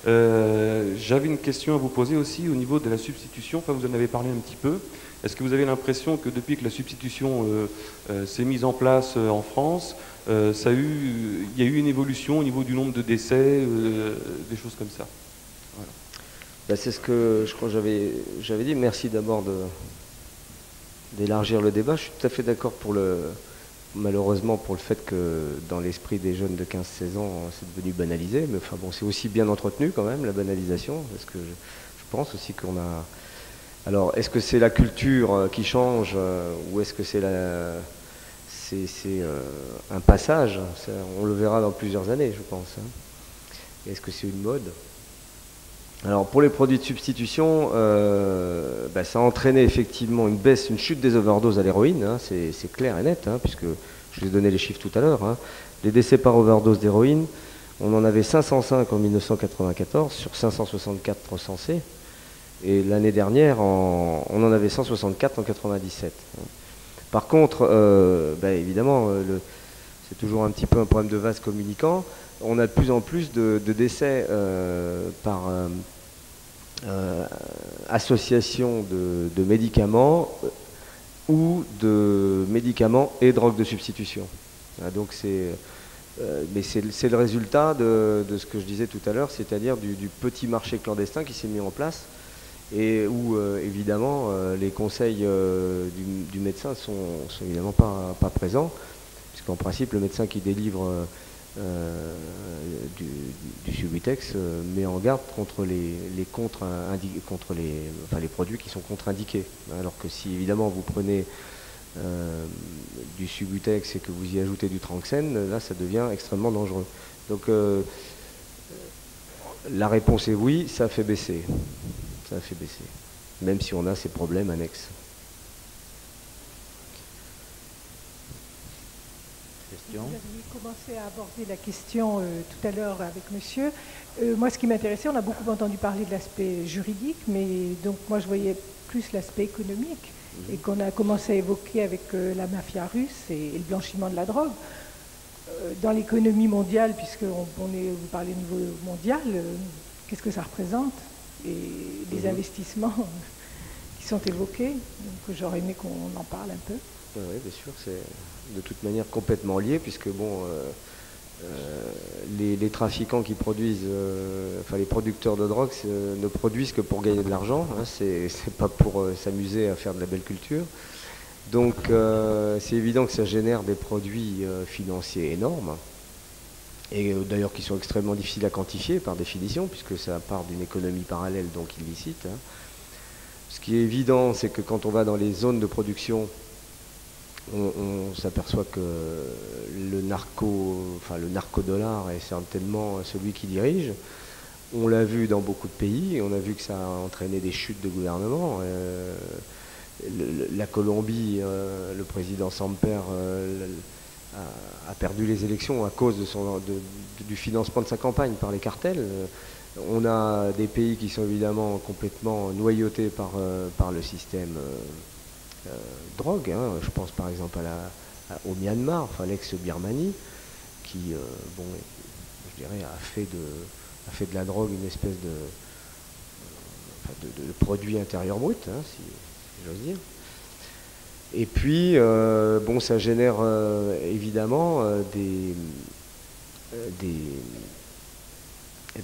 J'avais une question à vous poser aussi au niveau de la substitution. Enfin, vous en avez parlé un petit peu. Est-ce que vous avez l'impression que depuis que la substitution s'est mise en place en France, il y a eu une évolution au niveau du nombre de décès, des choses comme ça? Voilà. Ben, c'est ce que je crois que j'avais dit. Merci d'abord d'élargir le débat. Je suis tout à fait d'accord malheureusement pour le fait que dans l'esprit des jeunes de 15-16 ans, c'est devenu banalisé. Mais enfin bon, c'est aussi bien entretenu quand même, la banalisation, parce que je pense aussi qu'on a... Alors, est-ce que c'est la culture qui change ou est-ce que c'est un passage? On le verra dans plusieurs années, je pense. Est-ce que c'est une mode? Alors, pour les produits de substitution, ça a entraîné effectivement une chute des overdoses à l'héroïne, c'est clair et net, puisque je vous ai donné les chiffres tout à l'heure. Les décès par overdose d'héroïne, on en avait 505 en 1994 sur 564 recensés. Et l'année dernière, on en avait 164 en 97. Par contre, évidemment, c'est toujours un petit peu un problème de vase communicant. On a de plus en plus de décès par association de médicaments ou de médicaments et drogues de substitution. Donc mais c'est le résultat de ce que je disais tout à l'heure, c'est-à-dire du petit marché clandestin qui s'est mis en place et où évidemment les conseils du médecin sont évidemment pas présents, puisqu'en principe le médecin qui délivre du Subutex met en garde contre les produits qui sont contre-indiqués. Alors que si évidemment vous prenez du Subutex et que vous y ajoutez du Tranxène, là ça devient extrêmement dangereux. Donc la réponse est oui, ça a fait baisser. Ça a fait baisser, même si on a ces problèmes annexes. Question. Vous aviez commencé à aborder la question tout à l'heure avec monsieur. Moi, ce qui m'intéressait, on a beaucoup entendu parler de l'aspect juridique, mais donc moi, je voyais plus l'aspect économique et qu'on a commencé à évoquer avec la mafia russe et le blanchiment de la drogue. Dans l'économie mondiale, puisque vous parlez au niveau mondial, qu'est-ce que ça représente? Et les investissements qui sont évoqués, donc j'aurais aimé qu'on en parle un peu. Oui, bien sûr, c'est de toute manière complètement lié, puisque les trafiquants qui produisent, les producteurs de drogue ne produisent que pour gagner de l'argent, c'est pas pour s'amuser à faire de la belle culture. Donc c'est évident que ça génère des produits financiers énormes, et d'ailleurs qui sont extrêmement difficiles à quantifier par définition, puisque ça part d'une économie parallèle, donc illicite. Ce qui est évident, c'est que quand on va dans les zones de production, on s'aperçoit que le narcodollar est certainement celui qui dirige. On l'a vu dans beaucoup de pays, on a vu que ça a entraîné des chutes de gouvernement. La Colombie, le président Samper a perdu les élections à cause du financement de sa campagne par les cartels. On a des pays qui sont évidemment complètement noyautés par le système drogue. Je pense par exemple au Myanmar, l'ex-Birmanie, qui je dirais, a fait de la drogue une espèce de produit intérieur brut, si j'ose dire. Et puis, ça génère évidemment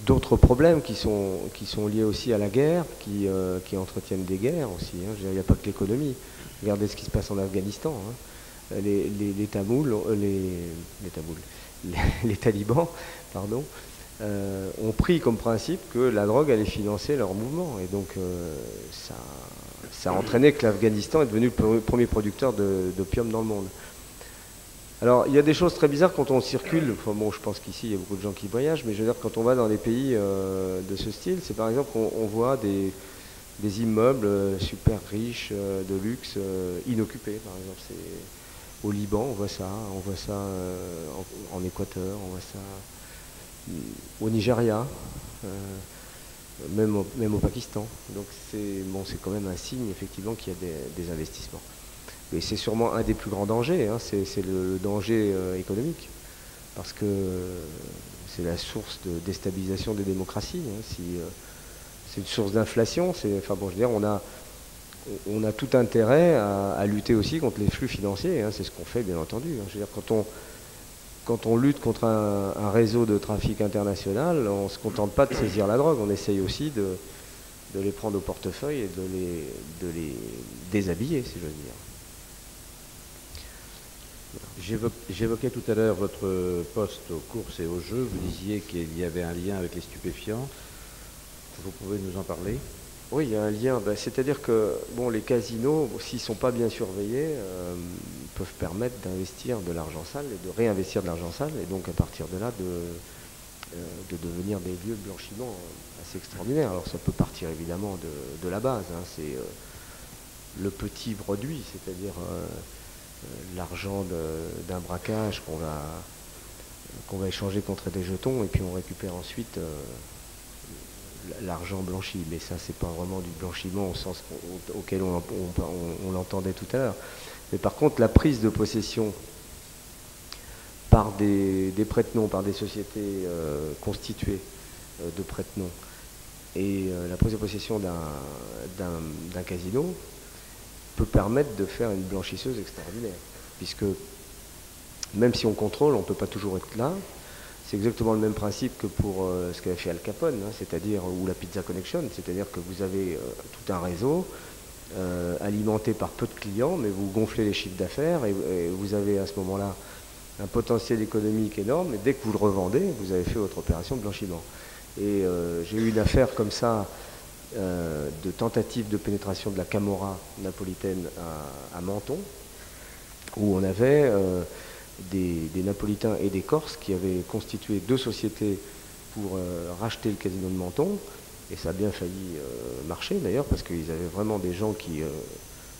d'autres problèmes qui sont liés aussi à la guerre, qui entretiennent des guerres aussi. Il n'y a pas que l'économie. Regardez ce qui se passe en Afghanistan. Les talibans, pardon, ont pris comme principe que la drogue allait financer leur mouvement. Et donc, ça a entraîné que l'Afghanistan est devenu le premier producteur d'opium dans le monde. Alors, il y a des choses très bizarres quand on circule. Je pense qu'ici, il y a beaucoup de gens qui voyagent, mais je veux dire, quand on va dans des pays de ce style, c'est par exemple qu'on voit des immeubles super riches, de luxe, inoccupés. Par exemple, au Liban, on voit ça en Équateur, on voit ça au Nigeria, même au Pakistan. Donc c'est quand même un signe, effectivement, qu'il y a des investissements. Mais c'est sûrement un des plus grands dangers, c'est le danger économique, parce que c'est la source de déstabilisation des démocraties. C'est une source d'inflation. On a tout intérêt à lutter aussi contre les flux financiers. C'est ce qu'on fait, bien entendu. Je veux dire, quand on lutte contre un réseau de trafic international, on ne se contente pas de saisir la drogue. On essaye aussi de les prendre au portefeuille et de les déshabiller, si j'ose dire. J'évoquais tout à l'heure votre poste aux courses et aux jeux. Vous disiez qu'il y avait un lien avec les stupéfiants. Vous pouvez nous en parler? Oui, il y a un lien. C'est-à-dire que bon, les casinos, s'ils ne sont pas bien surveillés, peuvent permettre d'investir de l'argent sale et de réinvestir de l'argent sale, et donc à partir de là de devenir des lieux de blanchiment assez extraordinaires. Alors ça peut partir évidemment de la base, hein. C'est le petit produit, c'est-à-dire l'argent d'un braquage qu'on va échanger contre des jetons, et puis on récupère ensuite l'argent blanchi. Mais ça, c'est pas vraiment du blanchiment au sens auquel on l'entendait tout à l'heure. Mais par contre, la prise de possession par des prête-noms, par des sociétés constituées de prête-noms, et la prise de possession d'un casino peut permettre de faire une blanchisseuse extraordinaire. Puisque même si on contrôle, on ne peut pas toujours être là. C'est exactement le même principe que pour ce qu'avait fait Al Capone, hein, c'est-à-dire, ou la Pizza Connection, c'est-à-dire que vous avez tout un réseau alimenté par peu de clients, mais vous gonflez les chiffres d'affaires et vous avez à ce moment-là un potentiel économique énorme, et dès que vous le revendez, vous avez fait votre opération de blanchiment. Et j'ai eu une affaire comme ça, de tentative de pénétration de la Camorra napolitaine à Menton, où on avait des Napolitains et des Corses qui avaient constitué deux sociétés pour racheter le casino de Menton, et ça a bien failli marcher d'ailleurs, parce qu'ils avaient vraiment des gens qui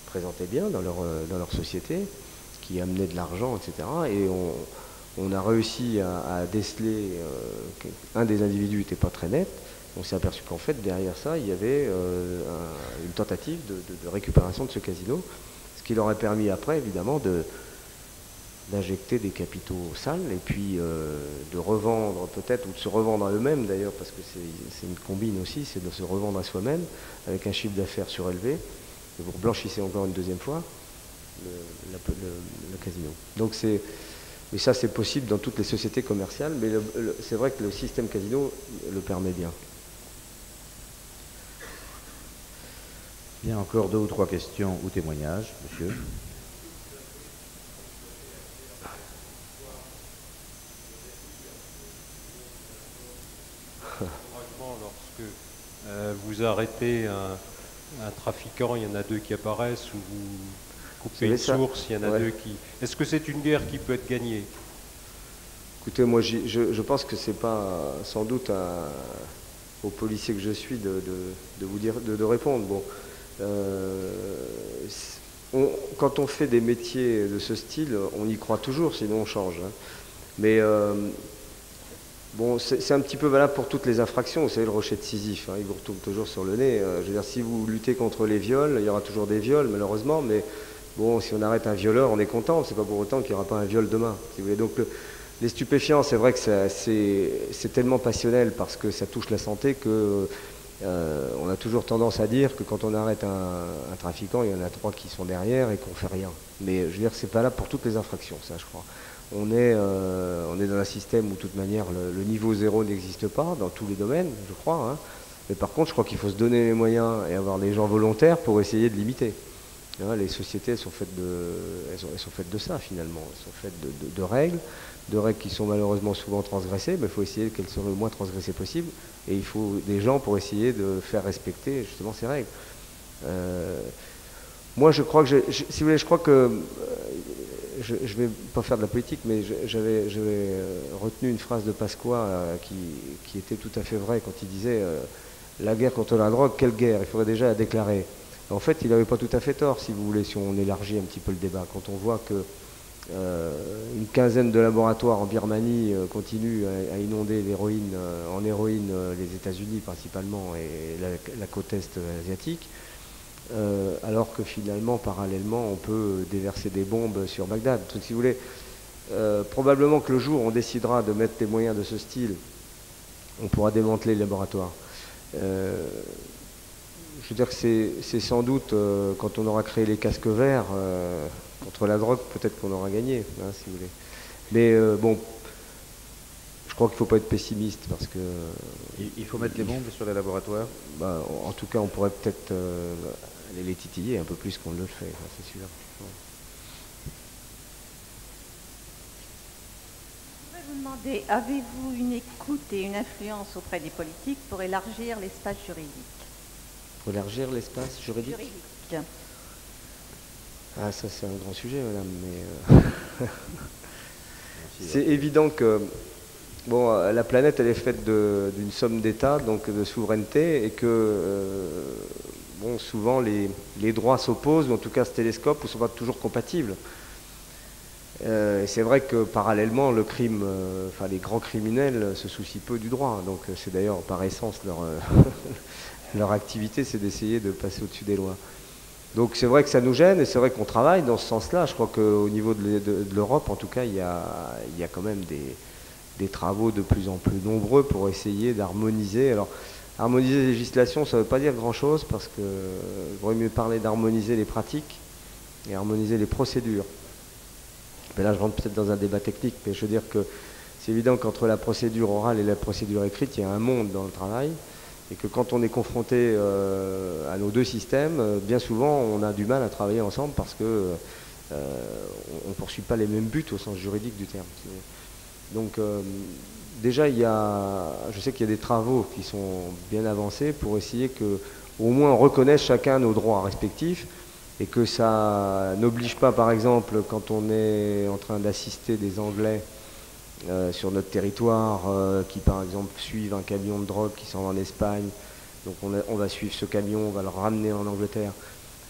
présentaient bien dans leur société, qui amenaient de l'argent, etc. Et on a réussi à déceler un des individus n'était pas très net. On s'est aperçu qu'en fait, derrière ça, il y avait une tentative de récupération de ce casino, ce qui leur a permis après, évidemment, d'injecter des capitaux sales, et puis de revendre peut-être, ou de se revendre à eux-mêmes d'ailleurs, parce que c'est une combine aussi, c'est de se revendre à soi-même, avec un chiffre d'affaires surélevé, et vous blanchissez encore une deuxième fois le casino. Donc mais ça c'est possible dans toutes les sociétés commerciales, mais c'est vrai que le système casino le permet bien. Bien, encore 2 ou 3 questions ou témoignages, monsieur. Franchement, lorsque vous arrêtez un trafiquant, il y en a 2 qui apparaissent, ou vous coupez une source, il y en a 2 qui... Est-ce que c'est une guerre qui peut être gagnée? Écoutez, moi je pense que c'est pas sans doute aux policiers que je suis de vous dire, de répondre. Bon, quand on fait des métiers de ce style, on y croit toujours, sinon on change, hein. Mais bon, c'est un petit peu valable pour toutes les infractions. Vous savez, le rocher de Sisyphe, hein, il vous retombe toujours sur le nez. Je veux dire, si vous luttez contre les viols, il y aura toujours des viols, malheureusement. Mais bon, si on arrête un violeur, on est content. C'est pas pour autant qu'il n'y aura pas un viol demain, si vous voulez. Donc les stupéfiants, c'est vrai que c'est tellement passionnel parce que ça touche la santé que on a toujours tendance à dire que quand on arrête un trafiquant, il y en a 3 qui sont derrière et qu'on fait rien. Mais je veux dire, c'est pas là pour toutes les infractions, ça, je crois. On est dans un système où, de toute manière, le niveau 0 n'existe pas dans tous les domaines, je crois, hein. Mais par contre, je crois qu'il faut se donner les moyens et avoir des gens volontaires pour essayer de limiter. Hein, les sociétés, elles sont faites de ça, finalement. Elles sont faites de règles qui sont malheureusement souvent transgressées, mais il faut essayer qu'elles soient le moins transgressées possible. Et il faut des gens pour essayer de faire respecter justement ces règles. Moi, je crois que, si vous voulez, je crois que je ne vais pas faire de la politique, mais j'avais retenu une phrase de Pasqua qui était tout à fait vraie quand il disait la guerre contre la drogue, quelle guerre? Il faudrait déjà la déclarer. En fait, il n'avait pas tout à fait tort, si vous voulez, si on élargit un petit peu le débat. Quand on voit que une quinzaine de laboratoires en Birmanie continuent à inonder l'héroïne, en héroïne les États-Unis principalement et la côte est asiatique, alors que finalement, parallèlement, on peut déverser des bombes sur Bagdad. Donc, si vous voulez, probablement que le jour où on décidera de mettre des moyens de ce style, on pourra démanteler les laboratoires. Je veux dire que c'est sans doute, quand on aura créé les casques verts contre la drogue, peut-être qu'on aura gagné, hein, si vous voulez. Mais bon, je crois qu'il ne faut pas être pessimiste, parce que... Il faut mettre les bombes sur les laboratoires? En tout cas, on pourrait peut-être aller les titiller un peu plus qu'on ne le fait, c'est sûr. demander, avez-vous une écoute et une influence auprès des politiques pour élargir l'espace juridique? Pour élargir l'espace juridique? Ah, ça c'est un grand sujet, madame, mais c'est évident que bon, la planète elle est faite d'une somme d'États, donc de souveraineté, et que bon, souvent les droits s'opposent, ou en tout cas se télescopent, ou ne sont pas toujours compatibles. C'est vrai que parallèlement, le crime, enfin les grands criminels se soucient peu du droit, donc c'est d'ailleurs par essence leur activité, c'est d'essayer de passer au-dessus des lois. Donc c'est vrai que ça nous gêne, et c'est vrai qu'on travaille dans ce sens-là. Je crois qu'au niveau de l'Europe, en tout cas, il y a quand même des travaux de plus en plus nombreux pour essayer d'harmoniser. Alors, harmoniser les législations, ça ne veut pas dire grand-chose, parce que il vaudrait mieux parler d'harmoniser les pratiques et harmoniser les procédures. Mais là, je rentre peut-être dans un débat technique, mais je veux dire que c'est évident qu'entre la procédure orale et la procédure écrite, il y a un monde dans le travail, et que quand on est confronté à nos deux systèmes, bien souvent, on a du mal à travailler ensemble parce que on ne poursuit pas les mêmes buts au sens juridique du terme. Donc, déjà, je sais qu'il y a des travaux qui sont bien avancés pour essayer que, au moins, on reconnaisse chacun nos droits respectifs, et que ça n'oblige pas, par exemple, quand on est en train d'assister des Anglais sur notre territoire, qui par exemple suivent un camion de drogue qui s'en va en Espagne, donc on va suivre ce camion, on va le ramener en Angleterre,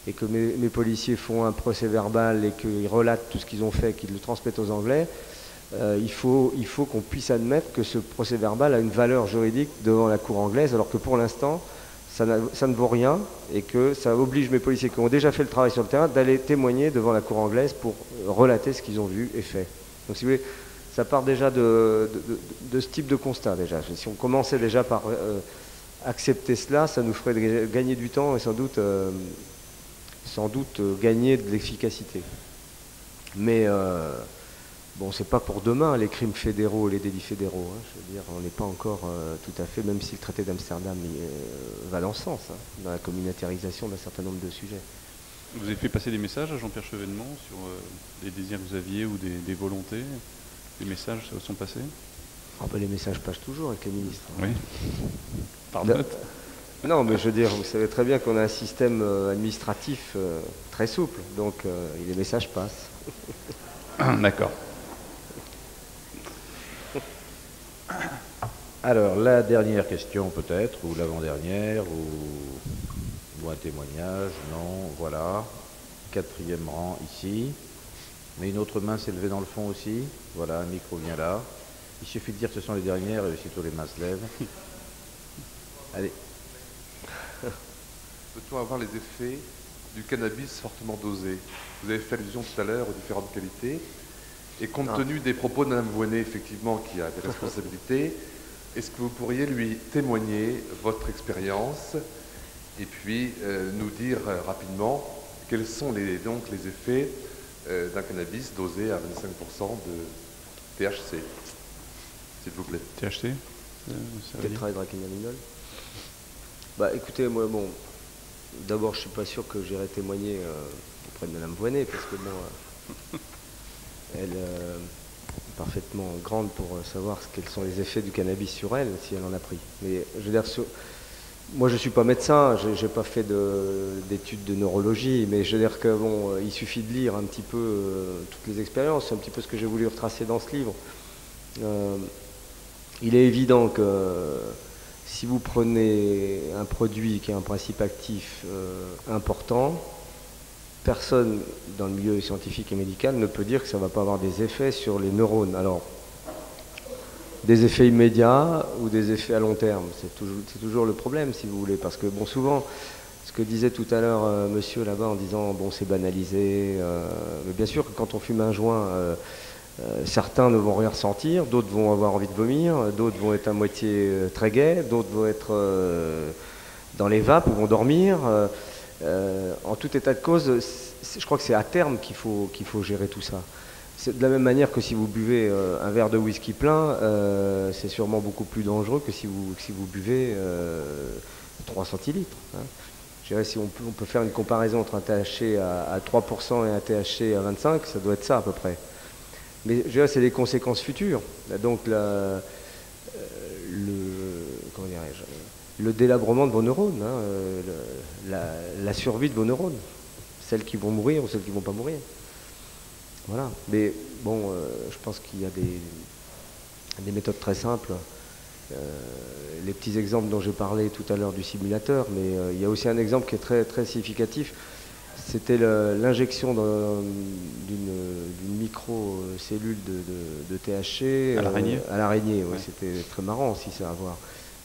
et que mes policiers font un procès verbal et qu'ils relatent tout ce qu'ils ont fait, qu'ils le transmettent aux Anglais, il faut qu'on puisse admettre que ce procès verbal a une valeur juridique devant la cour anglaise, alors que pour l'instant, ça ne vaut rien, et que ça oblige mes policiers qui ont déjà fait le travail sur le terrain d'aller témoigner devant la cour anglaise pour relater ce qu'ils ont vu et fait. Donc si vous voulez, ça part déjà de ce type de constat déjà. Si on commençait déjà par accepter cela, ça nous ferait gagner du temps et sans doute gagner de l'efficacité. Mais bon, c'est pas pour demain les crimes fédéraux, les délits fédéraux. Hein, je veux dire, on n'est pas encore tout à fait, même si le traité d'Amsterdam va dans ce sens, hein, dans la communautarisation d'un certain nombre de sujets. Vous avez fait passer des messages à Jean-Pierre Chevènement sur des désirs que vous aviez ou des volontés? Les messages sont passés? Les messages passent toujours avec les ministres. Oui. Par note. Non, mais je veux dire, vous savez très bien qu'on a un système administratif très souple, donc les messages passent. D'accord. Alors, la dernière question peut-être, ou l'avant-dernière, ou un témoignage, non, voilà. 4e rang ici. Mais une autre main s'est levée dans le fond aussi. Voilà, un micro vient là. Il suffit de dire que ce sont les dernières et aussitôt les mains se lèvent. Allez. Peut-on avoir les effets du cannabis fortement dosé? Vous avez fait allusion tout à l'heure aux différentes qualités. Et compte tenu des propos de Mme Voynet, effectivement, qui a des responsabilités, est-ce que vous pourriez lui témoigner votre expérience et puis nous dire rapidement quels sont donc les effets d'un cannabis dosé à 25% de THC, s'il vous plaît. THC Tétrahydrocannabinol. Écoutez, moi, bon, d'abord, je suis pas sûr que j'irai témoigner auprès de Mme Voynet, parce que bon, elle est parfaitement grande pour savoir quels sont les effets du cannabis sur elle, si elle en a pris. Mais je veux dire, moi, je suis pas médecin, j'ai pas fait d'études de neurologie, mais je veux dire que bon, il suffit de lire un petit peu toutes les expériences, c'est un petit peu ce que j'ai voulu retracer dans ce livre. Il est évident que si vous prenez un produit qui a un principe actif important, personne dans le milieu scientifique et médical ne peut dire que ça ne va pas avoir des effets sur les neurones. Alors, des effets immédiats ou des effets à long terme, c'est toujours le problème, si vous voulez, parce que bon, souvent, ce que disait tout à l'heure monsieur là-bas en disant bon, c'est banalisé, mais bien sûr que quand on fume un joint, certains ne vont rien ressentir, d'autres vont avoir envie de vomir, d'autres vont être à moitié très gais, d'autres vont être dans les vapes ou vont dormir. En tout état de cause, je crois que c'est à terme qu'il faut gérer tout ça. C'est de la même manière que si vous buvez un verre de whisky plein, c'est sûrement beaucoup plus dangereux que si vous buvez 3 centilitres. Hein. Je dirais, si on peut faire une comparaison entre un THC à 3% et un THC à 25%, ça doit être ça à peu près. Mais je dirais, c'est les conséquences futures. Donc comment dirais-je, le délabrement de vos neurones, hein, la survie de vos neurones, celles qui vont mourir ou celles qui ne vont pas mourir. Voilà. Mais bon, je pense qu'il y a des méthodes très simples. Les petits exemples dont j'ai parlé tout à l'heure du simulateur, mais il y a aussi un exemple qui est très, très significatif. C'était l'injection d'une micro-cellule de THC à l'araignée. Ouais. C'était très marrant aussi ça à voir.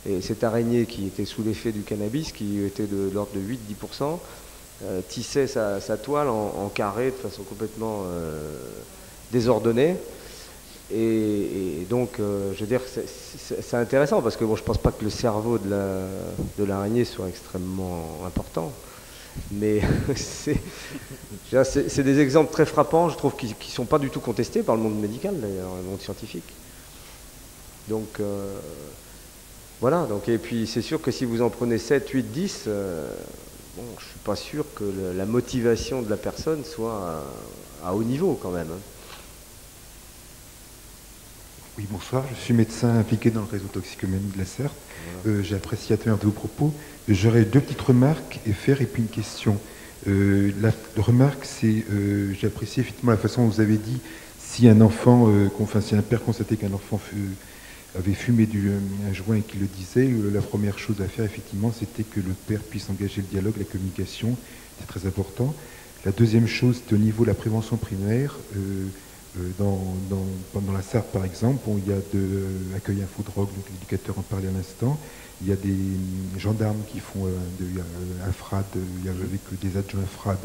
Et cette araignée qui était sous l'effet du cannabis, qui était de l'ordre de 8-10%, tissait sa toile en carré de façon complètement désordonnée. Et donc, je veux dire, c'est intéressant parce que bon, je ne pense pas que le cerveau de l'araignée soit extrêmement important. Mais c'est des exemples très frappants, je trouve, qui ne sont pas du tout contestés par le monde médical, d'ailleurs, le monde scientifique. Donc, voilà. Donc, et puis, c'est sûr que si vous en prenez 7, 8, 10, bon, je ne suis pas sûr que la motivation de la personne soit à haut niveau, quand même. Hein. Oui, bonsoir. Je suis médecin impliqué dans le réseau toxicomanie de la Sarthe. Voilà. J'ai apprécié de vos propos. J'aurais 2 petites remarques et puis une question. La remarque, c'est j'ai apprécié effectivement la façon dont vous avez dit si un enfant, si un père constatait qu'un enfant avait fumé un joint et qu'il le disait, la première chose à faire, effectivement, c'était que le père puisse engager le dialogue, la communication. C'est très important. La deuxième chose, c'est au niveau de la prévention primaire. Dans la Sarthe, par exemple, il y a accueil info-drogue, donc l'éducateur en parlait à l'instant. Il y a des gendarmes qui font un FRAD, il y a avec des adjoints FRAD,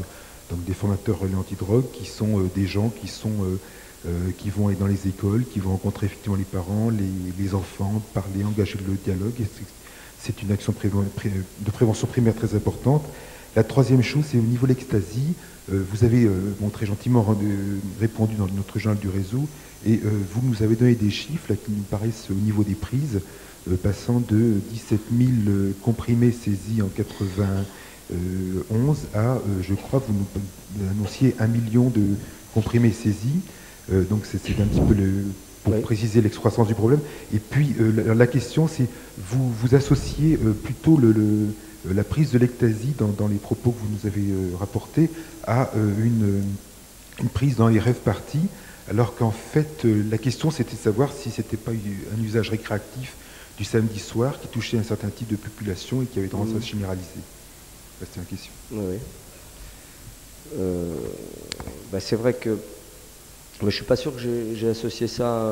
donc des formateurs relais antidrogue, qui sont des gens qui vont aller dans les écoles, qui vont rencontrer effectivement les parents, les enfants, parler, engager le dialogue. C'est une action de prévention primaire très importante. La troisième chose, c'est au niveau de l'ecstasy. Vous avez très gentiment répondu dans notre journal du réseau et vous nous avez donné des chiffres là, qui nous paraissent au niveau des prises, passant de 17 000 comprimés saisis en 91 à, je crois, vous nous annonciez 1 million de comprimés saisis. Donc c'est un petit peu pour préciser l'excroissance du problème. Et puis la question, c'est vous associez plutôt la prise de l'ecstasy dans les propos que vous nous avez rapportés à une prise dans les rêves parties, alors qu'en fait, la question, c'était de savoir si ce n'était pas un usage récréatif du samedi soir qui touchait un certain type de population et qui avait tendance à se généraliser. C'était la question. Oui. C'est vrai que moi, je ne suis pas sûr que j'ai associé ça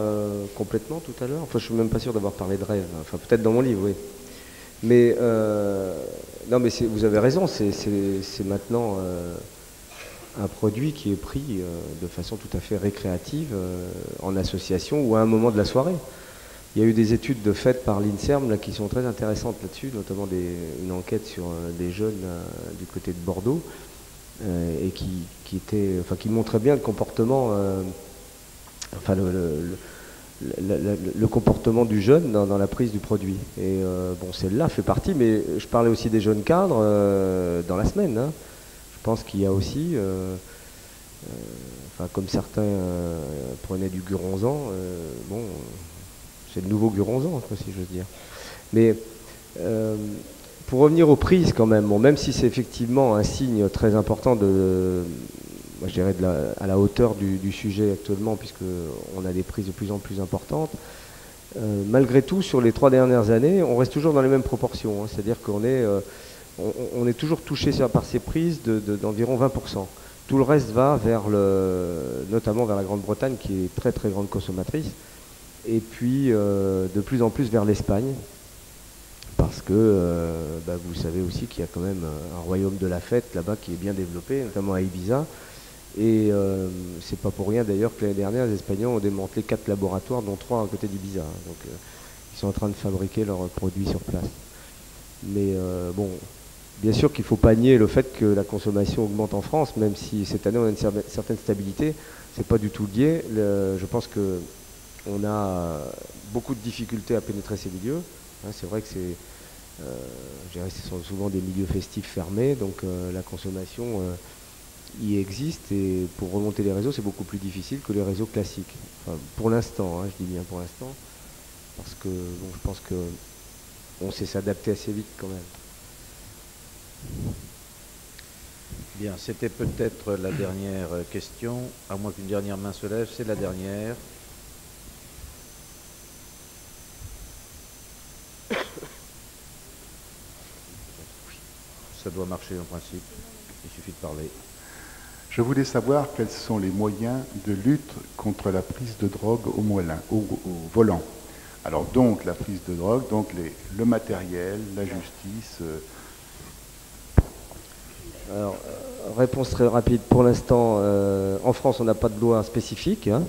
complètement tout à l'heure. Enfin, je ne suis même pas sûr d'avoir parlé de rêve. Enfin, peut-être dans mon livre, oui. Mais non, mais vous avez raison, c'est maintenant un produit qui est pris de façon tout à fait récréative en association ou à un moment de la soirée. Il y a eu des études faites par l'INSERM là, qui sont très intéressantes là-dessus, notamment une enquête sur des jeunes du côté de Bordeaux et qui montrait bien le comportement, le comportement du jeune dans la prise du produit. Et bon, celle-là fait partie, mais je parlais aussi des jeunes cadres dans la semaine. Hein. Je pense qu'il y a aussi, comme certains prenaient du Guronzan, bon, c'est le nouveau Guronzan, si j'ose dire. Mais pour revenir aux prises quand même, bon, même si c'est effectivement un signe très important moi, je dirais à la hauteur du sujet actuellement, puisqu'on a des prises de plus en plus importantes. Malgré tout, sur les 3 dernières années, on reste toujours dans les mêmes proportions. Hein, c'est-à-dire qu'on est toujours touché par ces prises d'environ 20%. Tout le reste va notamment vers la Grande-Bretagne, qui est très très grande consommatrice, et puis de plus en plus vers l'Espagne, parce que vous savez aussi qu'il y a quand même un royaume de la fête là-bas qui est bien développé, notamment à Ibiza. Et c'est pas pour rien d'ailleurs que l'année dernière, les Espagnols ont démantelé 4 laboratoires, dont 3 à côté d'Ibiza. Donc ils sont en train de fabriquer leurs produits sur place. Mais bon, bien sûr qu'il ne faut pas nier le fait que la consommation augmente en France, même si cette année on a une certaine stabilité. C'est pas du tout lié. Je pense qu'on a beaucoup de difficultés à pénétrer ces milieux. Hein, c'est vrai que ce sont souvent des milieux festifs fermés, donc la consommation il existe, et pour remonter les réseaux, c'est beaucoup plus difficile que les réseaux classiques. Enfin, pour l'instant, hein, je dis bien pour l'instant, parce que bon, je pense qu'on sait s'adapter assez vite quand même. Bien, c'était peut-être la dernière question, à moins qu'une dernière main se lève, c'est la dernière. Ça doit marcher en principe, il suffit de parler. Je voulais savoir quels sont les moyens de lutte contre la prise de drogue au volant. Alors donc la prise de drogue, donc le matériel, la justice. Alors, réponse très rapide. Pour l'instant, en France, on n'a pas de loi spécifique. Hein.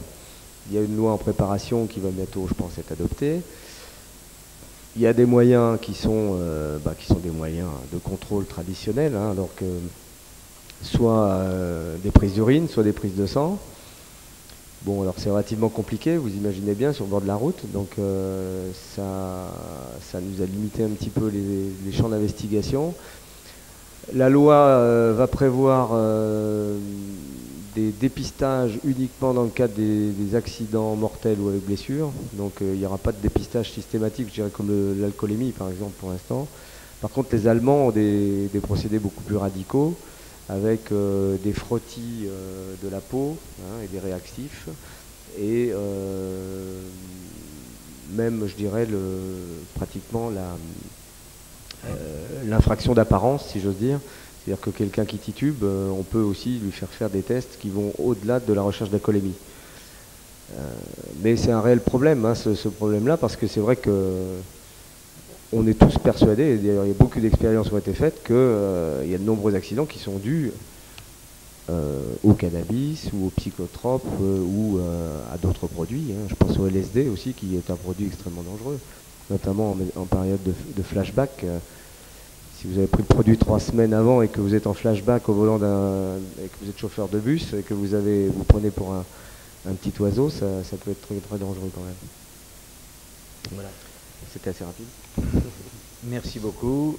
Il y a une loi en préparation qui va bientôt, je pense, être adoptée. Il y a des moyens qui sont des moyens de contrôle traditionnels, hein, alors que soit des prises d'urine, soit des prises de sang. Bon, alors c'est relativement compliqué, vous imaginez bien, sur le bord de la route, donc ça nous a limité un petit peu les champs d'investigation. La loi va prévoir des dépistages uniquement dans le cadre des accidents mortels ou avec blessure. Donc il n'y aura pas de dépistage systématique, je dirais comme l'alcoolémie par exemple pour l'instant. Par contre, les Allemands ont des procédés beaucoup plus radicaux avec des frottis de la peau, hein, et des réactifs. Et même, je dirais, pratiquement l'infraction d'apparence, si j'ose dire. C'est-à-dire que quelqu'un qui titube, on peut aussi lui faire des tests qui vont au-delà de la recherche d'alcoolémie. Mais c'est un réel problème, hein, ce problème-là, parce que c'est vrai que on est tous persuadés, et d'ailleurs il y a beaucoup d'expériences qui ont été faites, qu'il y a de nombreux accidents qui sont dus au cannabis ou aux psychotropes ou à d'autres produits. Hein. Je pense au LSD aussi, qui est un produit extrêmement dangereux, notamment en période de flashback. Si vous avez pris le produit 3 semaines avant et que vous êtes en flashback au volant et que vous êtes chauffeur de bus et que vous prenez pour un petit oiseau, ça peut être très, très dangereux quand même. Voilà, c'était assez rapide. Merci beaucoup.